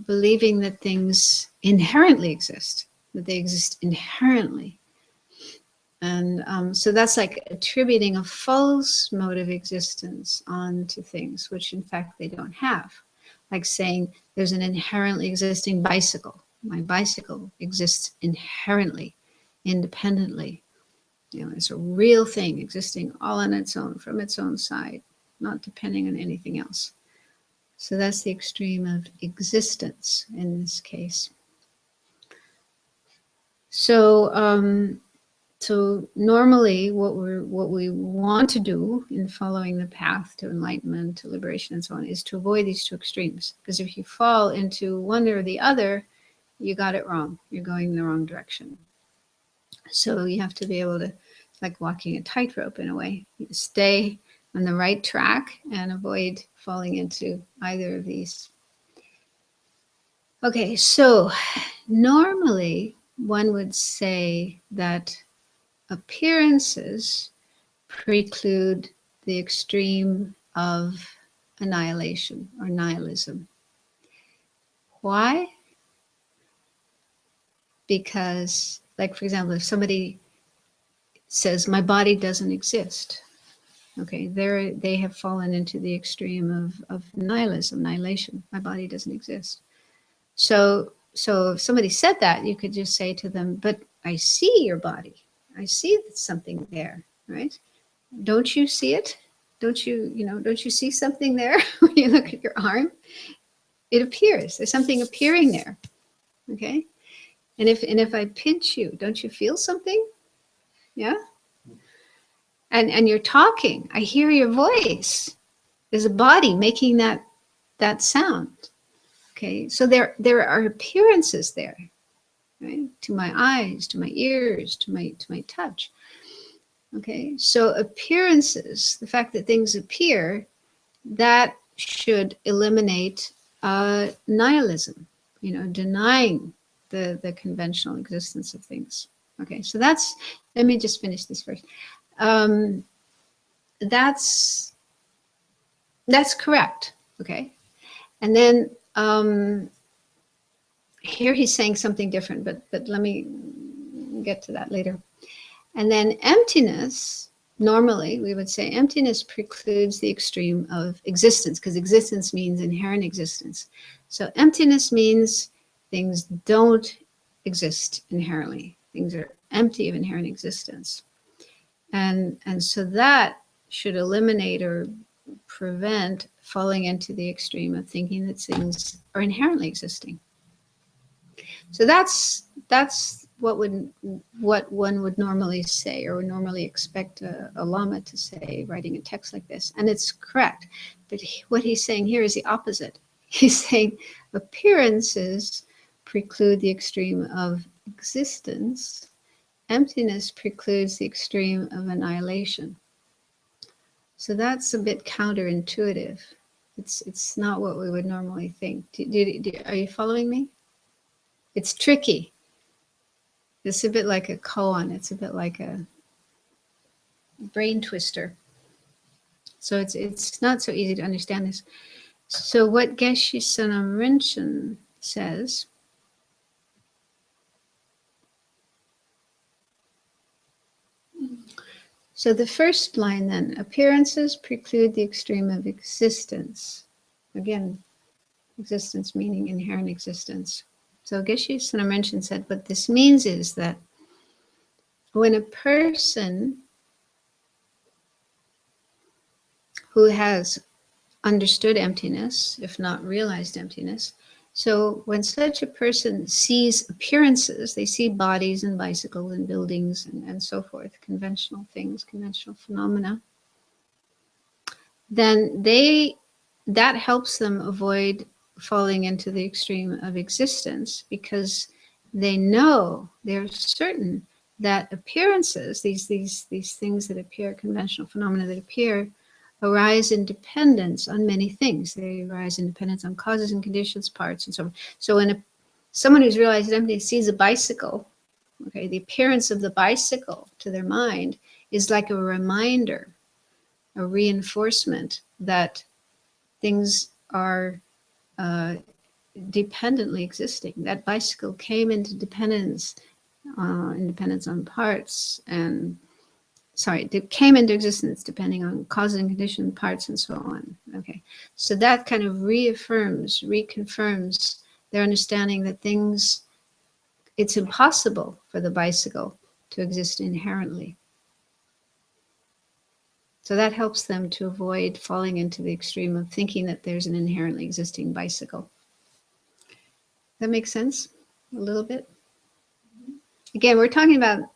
believing that things inherently exist, that they exist inherently. And so that's like attributing a false mode of existence onto things, which in fact they don't have. like saying there's an inherently existing bicycle. My bicycle exists inherently, independently. You know, it's a real thing existing all on its own, from its own side, not depending on anything else. So that's the extreme of existence in this case. So, so normally what we want to do in following the path to enlightenment, to liberation and so on, is to avoid these two extremes. Because if you fall into one or the other, you got it wrong. You're going in the wrong direction. So you have to be able to, it's like walking a tightrope in a way. You stay on the right track and avoid falling into either of these. Okay, so normally one would say that appearances preclude the extreme of annihilation or nihilism. Why? Because, like, for example, if somebody says, my body doesn't exist, okay, they have fallen into the extreme of nihilism, annihilation. My body doesn't exist. So if somebody said that, you could just say to them, but I see your body. I see something there, right? Don't you see it? Don't you see something there when you look at your arm? It appears. There's something appearing there, okay? And if I pinch you, don't you feel something? Yeah? And you're talking. I hear your voice. There's a body making that sound. Okay, so there are appearances there, right? To my eyes, to my ears, to my touch. Okay, so appearances, the fact that things appear, that should eliminate nihilism, denying the conventional existence of things. Okay, so let me just finish this first. That's correct, okay? And then here he's saying something different, but let me get to that later. And then emptiness, normally we would say emptiness precludes the extreme of existence, because existence means inherent existence. So emptiness means things don't exist inherently. Things are empty of inherent existence. And so that should eliminate or prevent falling into the extreme of thinking that things are inherently existing. So that's what one would normally say, or would normally expect a Lama to say, writing a text like this. And it's correct. But what he's saying here is the opposite. He's saying appearances preclude the extreme of existence. Emptiness precludes the extreme of annihilation. So that's a bit counterintuitive. It's not what we would normally think. Are you following me? It's tricky. It's a bit like a koan. It's a bit like a brain twister. So it's not so easy to understand this. So what Geshe Sonam Rinchen says, so the first line then, appearances preclude the extreme of existence. Again, existence meaning inherent existence. So Geshe Sonam Rinchen said, what this means is that when a person who has understood emptiness, if not realized emptiness, so when such a person sees appearances, they see bodies and bicycles and buildings and so forth, conventional things, conventional phenomena, then that helps them avoid falling into the extreme of existence, because they know, they're certain that appearances, these things that appear, conventional phenomena that appear, arise in dependence on many things. They arise in dependence on causes and conditions, parts, and so on. So when someone who's realized emptiness sees a bicycle, okay, the appearance of the bicycle to their mind is like a reminder, a reinforcement that things are dependently existing. That bicycle came into dependence on parts, and it came into existence depending on causes and conditions, parts, and so on. Okay, So that kind of reconfirms their understanding that it's impossible for the bicycle to exist inherently. So that helps them to avoid falling into the extreme of thinking that there's an inherently existing bicycle. That makes sense? A little bit? Again, we're talking about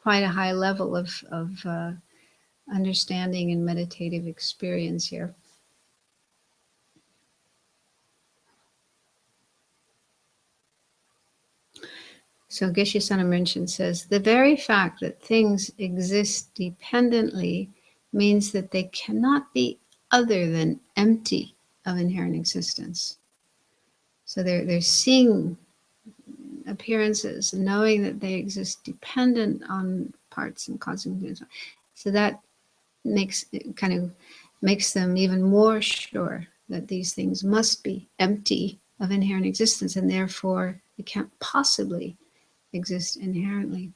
quite a high level of understanding and meditative experience here. So Geshe Sanam Rinchen says, the very fact that things exist dependently means that they cannot be other than empty of inherent existence. So they're seeing appearances, knowing that they exist dependent on parts and causes. So that makes them even more sure that these things must be empty of inherent existence, and therefore they can't possibly exist inherently.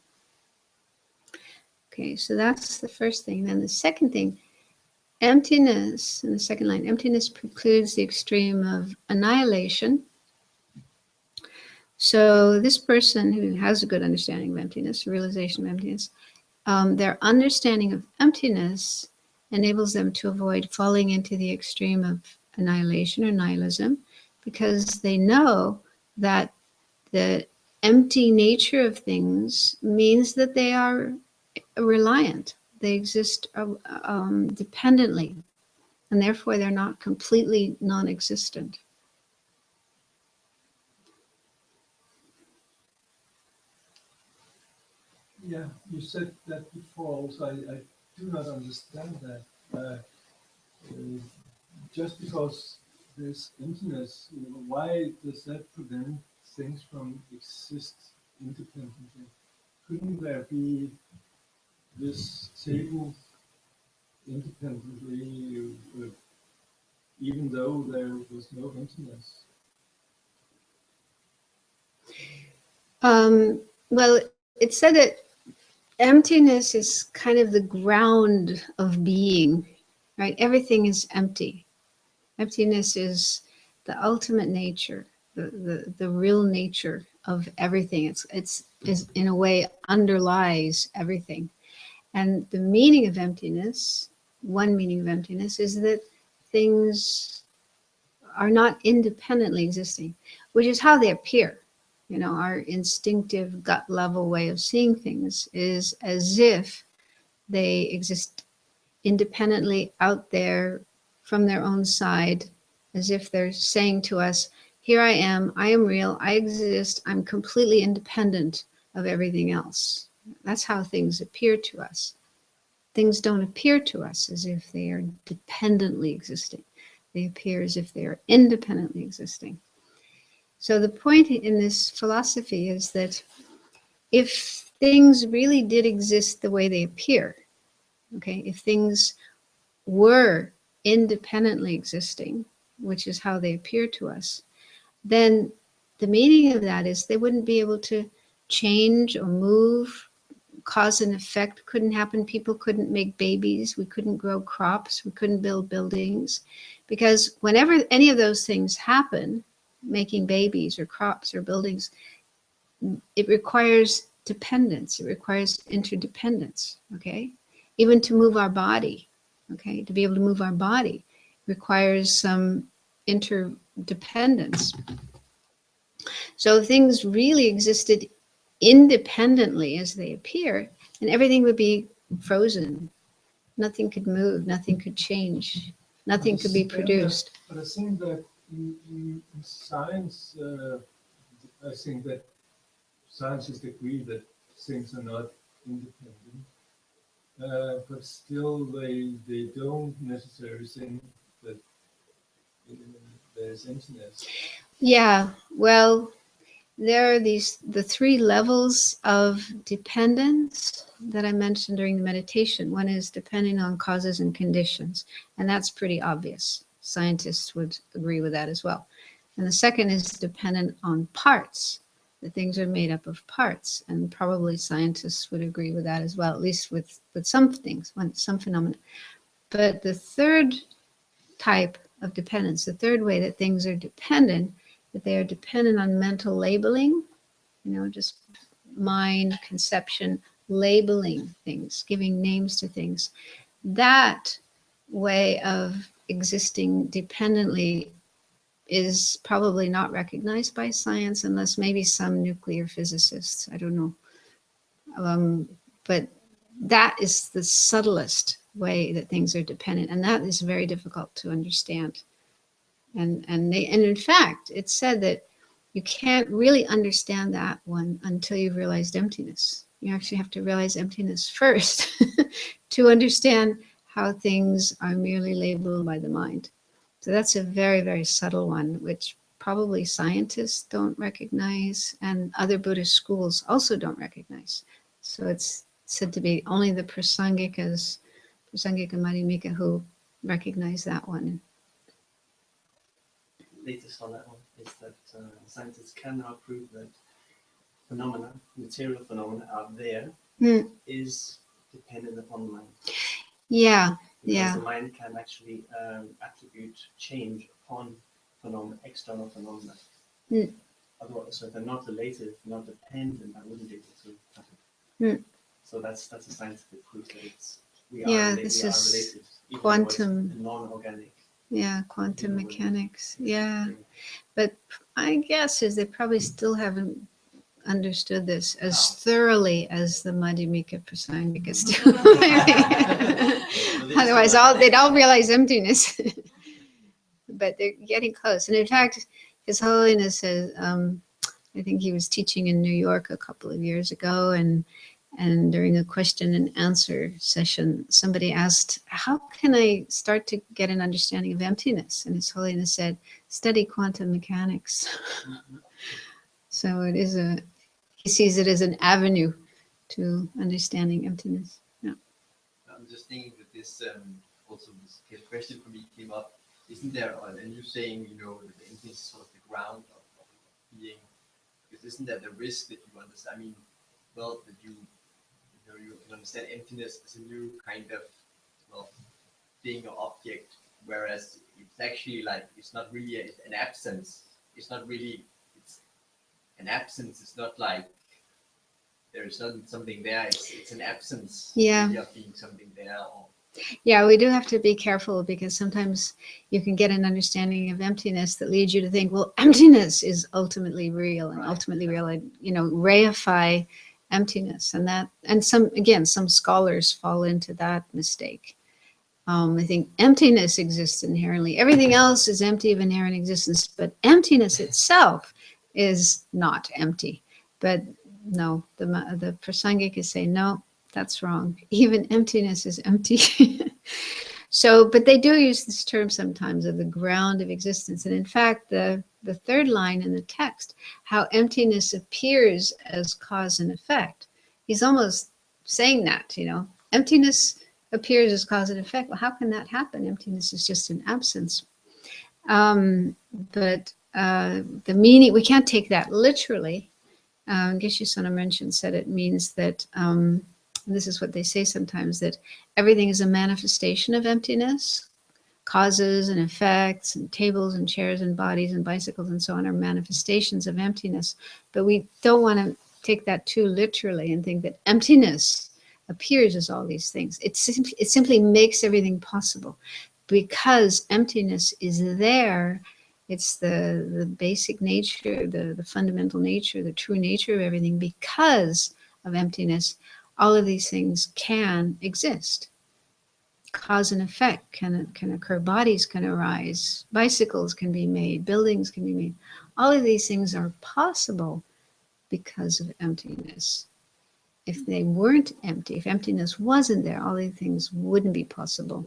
Okay, so that's the first thing. Then the second thing, emptiness, in the second line, emptiness precludes the extreme of annihilation. So this person who has a good understanding of emptiness, realization of emptiness, their understanding of emptiness enables them to avoid falling into the extreme of annihilation or nihilism, because they know that the empty nature of things means that they are reliant. They exist dependently, and therefore they're not completely non-existent. Yeah, you said that before also. I do not understand that. Just because there's emptiness, why does that prevent things from exist independently? Couldn't there be this table independently, even though there was no emptiness? Well, it said that emptiness is kind of the ground of being, right? Everything is empty. Emptiness is the ultimate nature, the real nature of everything. It's in a way underlies everything. And the meaning of emptiness, one meaning of emptiness, is that things are not independently existing, which is how they appear. You know, our instinctive gut level way of seeing things is as if they exist independently out there from their own side, as if they're saying to us, here I am real, I exist, I'm completely independent of everything else. That's how things appear to us. Things don't appear to us as if they are dependently existing. They appear as if they are independently existing. So the point in this philosophy is that if things really did exist the way they appear, okay, if things were independently existing, which is how they appear to us, then the meaning of that is they wouldn't be able to change or move. Cause and effect couldn't happen. People couldn't make babies. We couldn't grow crops. We couldn't build buildings. Because whenever any of those things happen, making babies or crops or buildings, it requires dependence. It requires interdependence, okay? Even to move our body, okay? To be able to move our body requires some interdependence. So if things really existed independently as they appear, and everything would be frozen. Nothing could move, nothing could change, nothing could be produced. But I think that in science, I think that scientists agree that things are not independent, but still they don't necessarily think that there's emptiness. Yeah, well, there are the three levels of dependence that I mentioned during the meditation. One is depending on causes and conditions, and that's pretty obvious. Scientists would agree with that as well. And the second is dependent on parts. The things are made up of parts, and probably scientists would agree with that as well, at least with some things, some phenomena. But the third type of dependence. The third way that things are dependent, that they are dependent on mental labeling, just mind, conception, labeling things, giving names to things. That way of existing dependently is probably not recognized by science, unless maybe some nuclear physicists, I don't know. But that is the subtlest way that things are dependent, and that is very difficult to understand. And in fact, it's said that you can't really understand that one until you've realized emptiness. You actually have to realize emptiness first to understand how things are merely labeled by the mind. So that's a very, very subtle one, which probably scientists don't recognize, and other Buddhist schools also don't recognize. So it's said to be only the Prasangikas, Prasangika Madhyamika, who recognize that one. Latest on that one is that scientists can now prove that phenomena, material phenomena out there, is dependent upon the mind. Yeah, Because yeah. the mind can actually attribute change upon phenomena, external phenomena. Otherwise, so if they're not related, not dependent, I wouldn't be able to happen. So that's a scientific proof that we are related. Quantum, non-organic. Yeah, quantum mechanics. Yeah, but my guess is they probably still haven't understood this as thoroughly as the Madhyamika Prasangikas do. Otherwise, they'd all realize emptiness. But they're getting close. And in fact, His Holiness says, I think he was teaching in New York a couple of years ago, and during a question and answer session, somebody asked, how can I start to get an understanding of emptiness? And His Holiness said, study quantum mechanics. So it is he sees it as an avenue to understanding emptiness. Yeah. I'm just thinking that this also this question for me came up. Isn't there, and you saying, that the emptiness is sort of the ground of being, because isn't there the risk that you understand? I mean, well, that you understand emptiness as a new kind of, being an object, whereas it's actually it's not really an absence. It's not really, it's an absence. It's not like there's not something there. It's an absence. Yeah. Really of being something there. Yeah, we do have to be careful, because sometimes you can get an understanding of emptiness that leads you to think, well, emptiness is ultimately real, and ultimately real, reify emptiness, and some scholars fall into that mistake. I think emptiness exists inherently. Everything else is empty of inherent existence, but emptiness itself is not empty. But no, the Prasangikas say, no, that's wrong. Even emptiness is empty. So, but they do use this term sometimes of the ground of existence. And in fact, the third line in the text, how emptiness appears as cause and effect. He's almost saying that, emptiness appears as cause and effect. Well, how can that happen? Emptiness is just an absence. But the meaning, we can't take that literally. Geshe Sonam Rinchen said it means that, and this is what they say sometimes, that everything is a manifestation of emptiness. Causes and effects and tables and chairs and bodies and bicycles and so on are manifestations of emptiness. But we don't want to take that too literally and think that emptiness appears as all these things. It simply makes everything possible, because emptiness is there. It's the basic nature, the fundamental nature, the true nature of everything. Because of emptiness, all of these things can exist. Cause and effect can occur. Bodies can arise. Bicycles can be made. Buildings can be made. All of these things are possible because of emptiness. If they weren't empty, if emptiness wasn't there, all these things wouldn't be possible.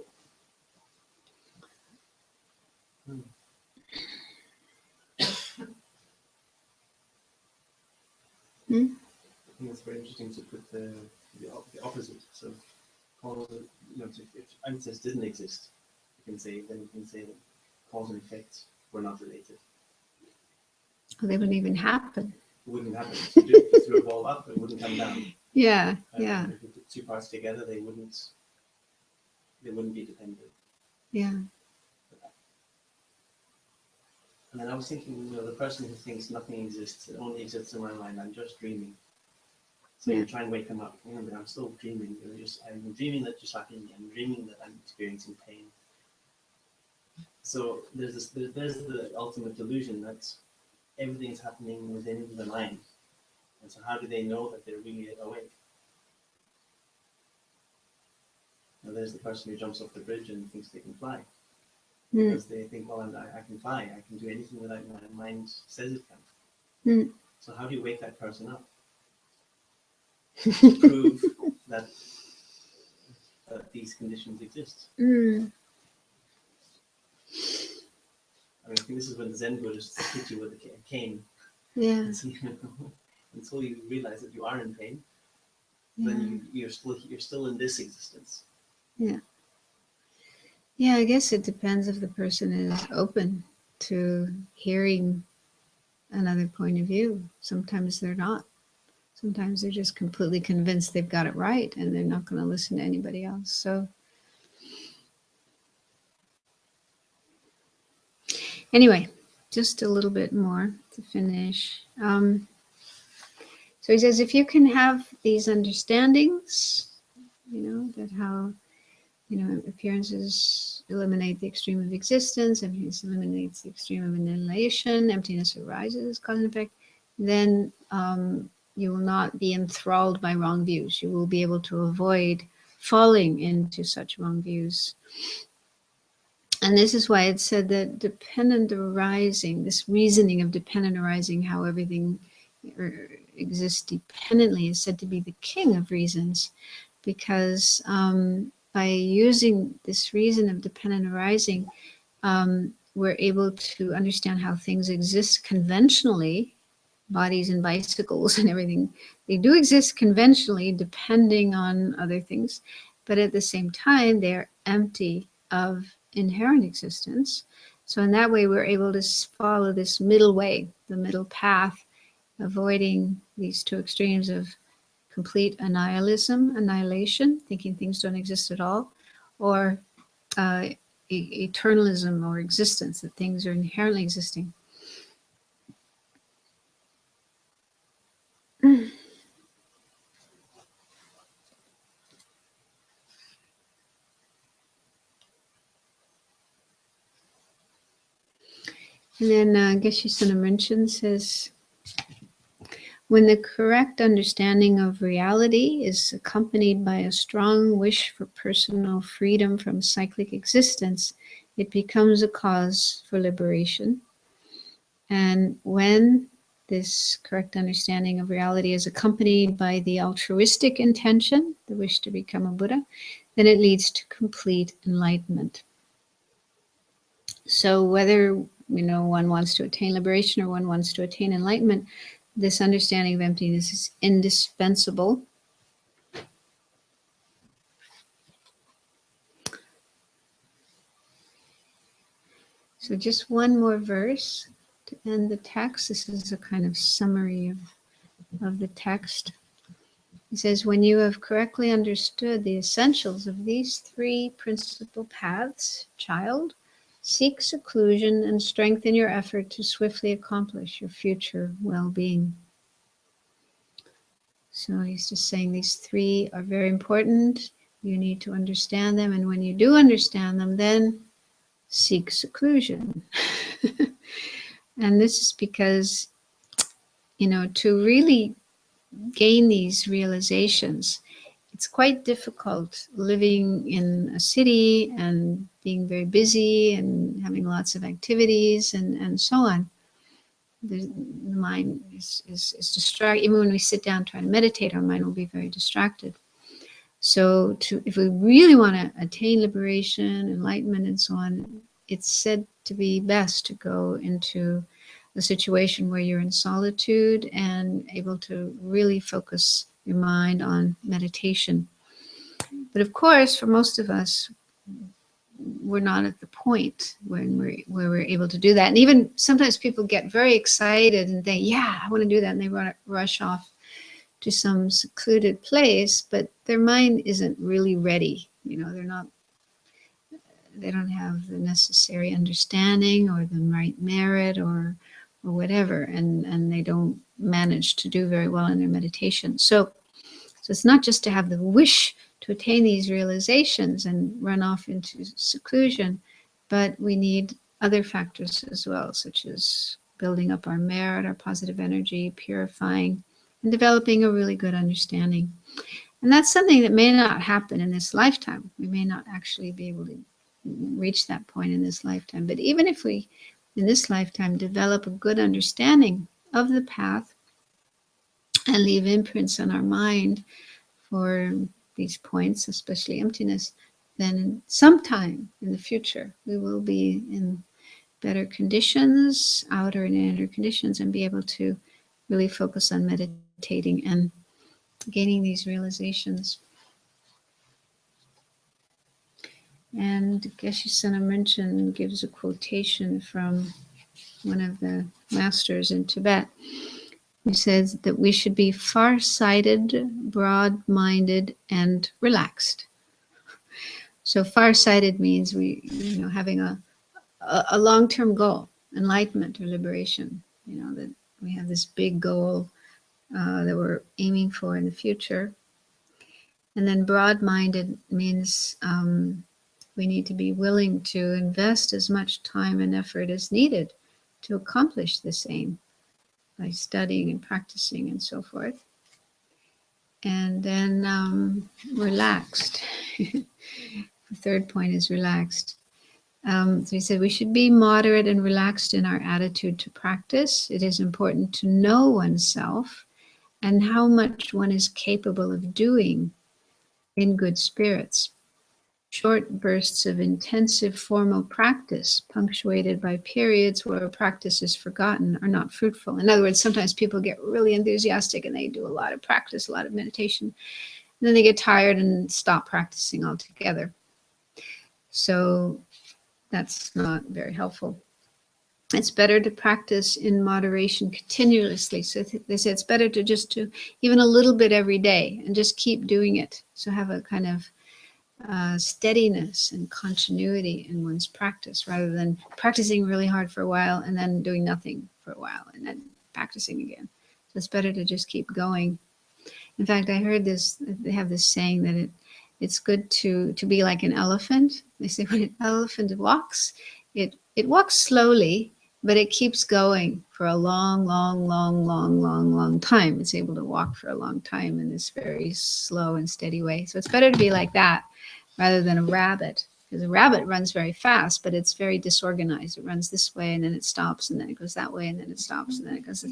I think it's very interesting to put the opposite. So, if emptiness didn't exist, you can say that cause and effect were not related. Well, they wouldn't even happen. It wouldn't happen. So just to evolve up, it wouldn't come down. Yeah, If you put two parts together, they wouldn't be dependent. Yeah. And then I was thinking, the person who thinks nothing exists, it only exists in my mind, I'm just dreaming. So you try and wake them up. But I'm still dreaming. I'm dreaming that you're slapping me. I'm dreaming that I'm experiencing pain. So there's the ultimate delusion that everything is happening within the mind. And so how do they know that they're really awake? Now there's the person who jumps off the bridge and thinks they can fly. Because they think, well, I can fly. I can do anything that my mind says it can. So how do you wake that person up? To prove that these conditions exist. I think this is when the Zen Buddhists hit you with a cane. Yeah. So, until you realize that you are in pain, then you're still in this existence. Yeah. Yeah, I guess it depends if the person is open to hearing another point of view. Sometimes they're not. Sometimes they're just completely convinced they've got it right and they're not going to listen to anybody else. So anyway, just a little bit more to finish. So he says, if you can have these understandings, that how, appearances eliminate the extreme of existence, emptiness eliminates the extreme of annihilation, emptiness arises, cause and effect, then you will not be enthralled by wrong views. You will be able to avoid falling into such wrong views. And this is why it said that dependent arising, this reasoning of dependent arising, how everything exists dependently, is said to be the king of reasons, because by using this reason of dependent arising, we're able to understand how things exist conventionally. Bodies and bicycles and everything, they do exist conventionally depending on other things, but at the same time they're empty of inherent existence. So in that way we're able to follow this middle way, the middle path, avoiding these two extremes of complete annihilation, thinking things don't exist at all, or eternalism or existence, that things are inherently existing. And then Geshe Sonam Rinchen says, when the correct understanding of reality is accompanied by a strong wish for personal freedom from cyclic existence, it becomes a cause for liberation. And when this correct understanding of reality is accompanied by the altruistic intention, the wish to become a Buddha, then it leads to complete enlightenment. So whether one wants to attain liberation or one wants to attain enlightenment, this understanding of emptiness is indispensable. So just one more verse to end the text. This is a kind of summary of the text. He says, when you have correctly understood the essentials of these three principal paths, child, seek seclusion and strengthen your effort to swiftly accomplish your future well-being. So he's just saying these three are very important. You need to understand them. And when you do understand them, then seek seclusion. And this is because, to really gain these realizations, it's quite difficult living in a city and being very busy and having lots of activities and so on. The mind is distracted. Even when we sit down trying to meditate, our mind will be very distracted. So if we really want to attain liberation, enlightenment, and so on, it's said to be best to go into a situation where you're in solitude and able to really focus your mind on meditation. But of course, for most of us, we're not at the point where we're able to do that. And even sometimes people get very excited and think, yeah, I want to do that. And they rush off to some secluded place, but their mind isn't really ready. They're they don't have the necessary understanding or the right merit or whatever, and they don't manage to do very well in their meditation. So it's not just to have the wish to attain these realizations and run off into seclusion, but we need other factors as well, such as building up our merit, our positive energy, purifying, and developing a really good understanding. And that's something that may not happen in this lifetime. We may not actually be able to reach that point in this lifetime. But even if we, in this lifetime, develop a good understanding of the path and leave imprints on our mind for these points, especially emptiness, then sometime in the future we will be in better conditions, outer and inner conditions, and be able to really focus on meditating and gaining these realizations. And Geshe Sonam Rinchen gives a quotation from one of the masters in Tibet. He says that we should be far-sighted, broad-minded, and relaxed. So far-sighted means having a long-term goal, enlightenment or liberation. That we have this big goal that we're aiming for in the future. And then broad-minded means we need to be willing to invest as much time and effort as needed to accomplish this aim by studying and practicing and so forth. And then relaxed. The third point is relaxed. So he said we should be moderate and relaxed in our attitude to practice. It is important to know oneself and how much one is capable of doing in good spirits. Short bursts of intensive formal practice, punctuated by periods where practice is forgotten, are not fruitful. In other words, sometimes people get really enthusiastic and they do a lot of practice, a lot of meditation, and then they get tired and stop practicing altogether. So that's not very helpful. It's better to practice in moderation continuously. So they say it's better to just do even a little bit every day and just keep doing it. So have a kind of steadiness and continuity in one's practice rather than practicing really hard for a while and then doing nothing for a while and then practicing again. So it's better to just keep going. In fact, I heard this, they have this saying that it's good to be like an elephant. They say when an elephant walks, it walks slowly, but it keeps going for a long time. It's able to walk for a long time in this very slow and steady way. So it's better to be like that rather than a rabbit, because a rabbit runs very fast, but it's very disorganized. It runs this way and then it stops and then it goes that way and then it stops and then it goes.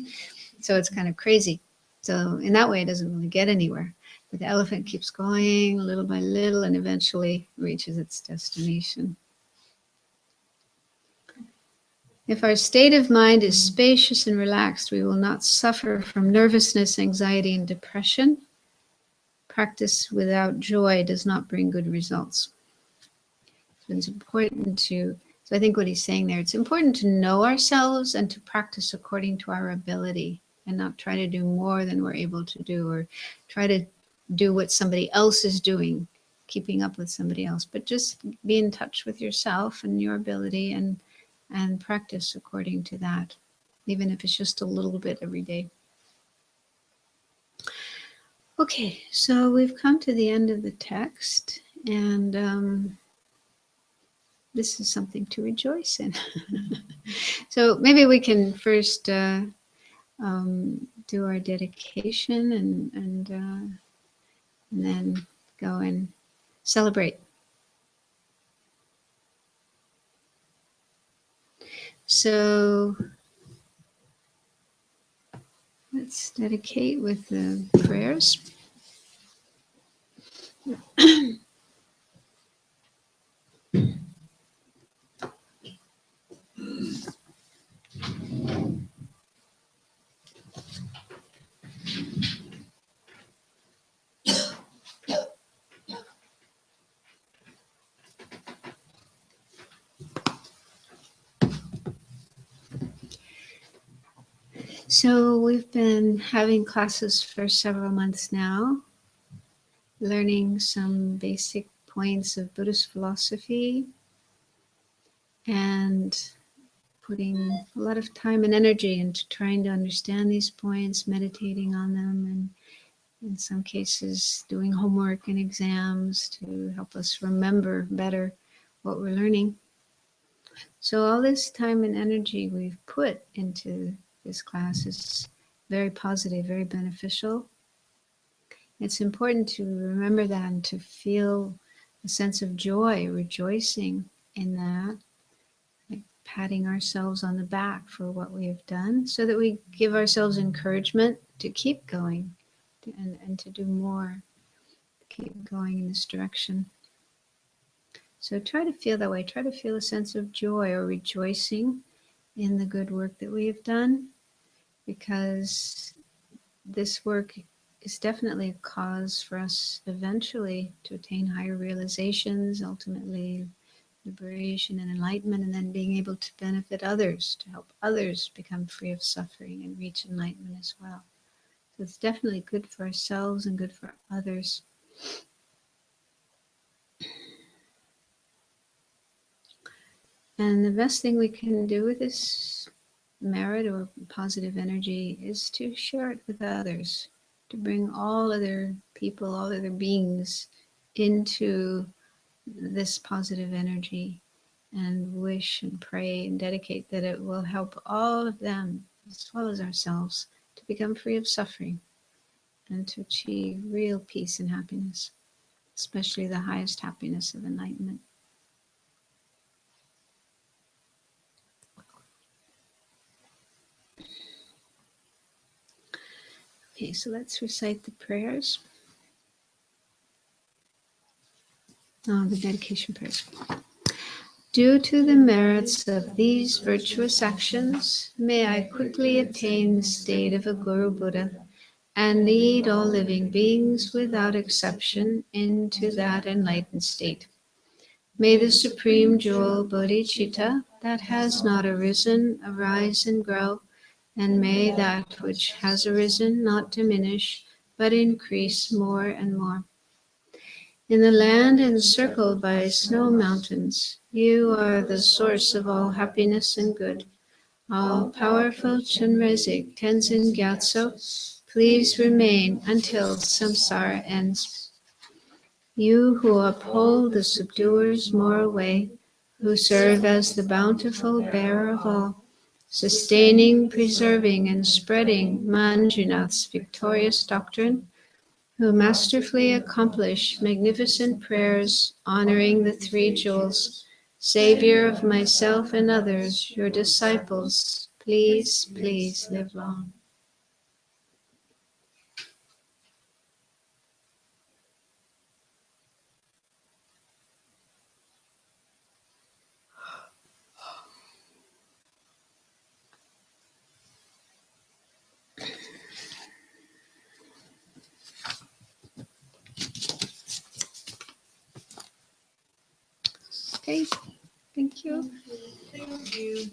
So it's kind of crazy. So in that way, it doesn't really get anywhere. But the elephant keeps going little by little and eventually reaches its destination. If our state of mind is spacious and relaxed, we will not suffer from nervousness, anxiety, and depression. Practice without joy does not bring good results. So it's important to, so I think what he's saying there, it's important to know ourselves and to practice according to our ability and not try to do more than we're able to do or try to do what somebody else is doing, keeping up with somebody else, but just be in touch with yourself and your ability and practice according to that, even if it's just a little bit every day. Okay, so we've come to the end of the text, and this is something to rejoice in. So maybe we can first do our dedication and then go and celebrate. So let's dedicate with the prayers. So we've been having classes for several months now, learning some basic points of Buddhist philosophy, and putting a lot of time and energy into trying to understand these points, meditating on them, and in some cases doing homework and exams to help us remember better what we're learning. So all this time and energy we've put into this class is very positive, very beneficial. It's important to remember that and to feel a sense of joy, rejoicing in that, like patting ourselves on the back for what we have done, so that we give ourselves encouragement to keep going and to do more, keep going in this direction. So try to feel that way. Try to feel a sense of joy or rejoicing in the good work that we have done, because this work is definitely a cause for us eventually to attain higher realizations, ultimately liberation and enlightenment, and then being able to benefit others, to help others become free of suffering and reach enlightenment as well. So it's definitely good for ourselves and good for others. And the best thing we can do with this merit or positive energy is to share it with others, to bring all other people, all other beings into this positive energy, and wish and pray and dedicate that it will help all of them, as well as ourselves, to become free of suffering and to achieve real peace and happiness, especially the highest happiness of enlightenment. Okay, so let's recite the prayers. The dedication prayers. Due to the merits of these virtuous actions, may I quickly attain the state of a Guru Buddha and lead all living beings without exception into that enlightened state. May the supreme jewel bodhicitta that has not arisen arise and grow, and may that which has arisen not diminish, but increase more and more. In the land encircled by snow mountains, you are the source of all happiness and good. All-powerful Chenrezig Tenzin Gyatso, please remain until samsara ends. You who uphold the subduer's moral way, who serve as the bountiful bearer of all, sustaining, preserving, and spreading Manjunath's victorious doctrine, who masterfully accomplish magnificent prayers honoring the three jewels, Savior of myself and others, your disciples, please, please live long. Okay, thank you. Thank you.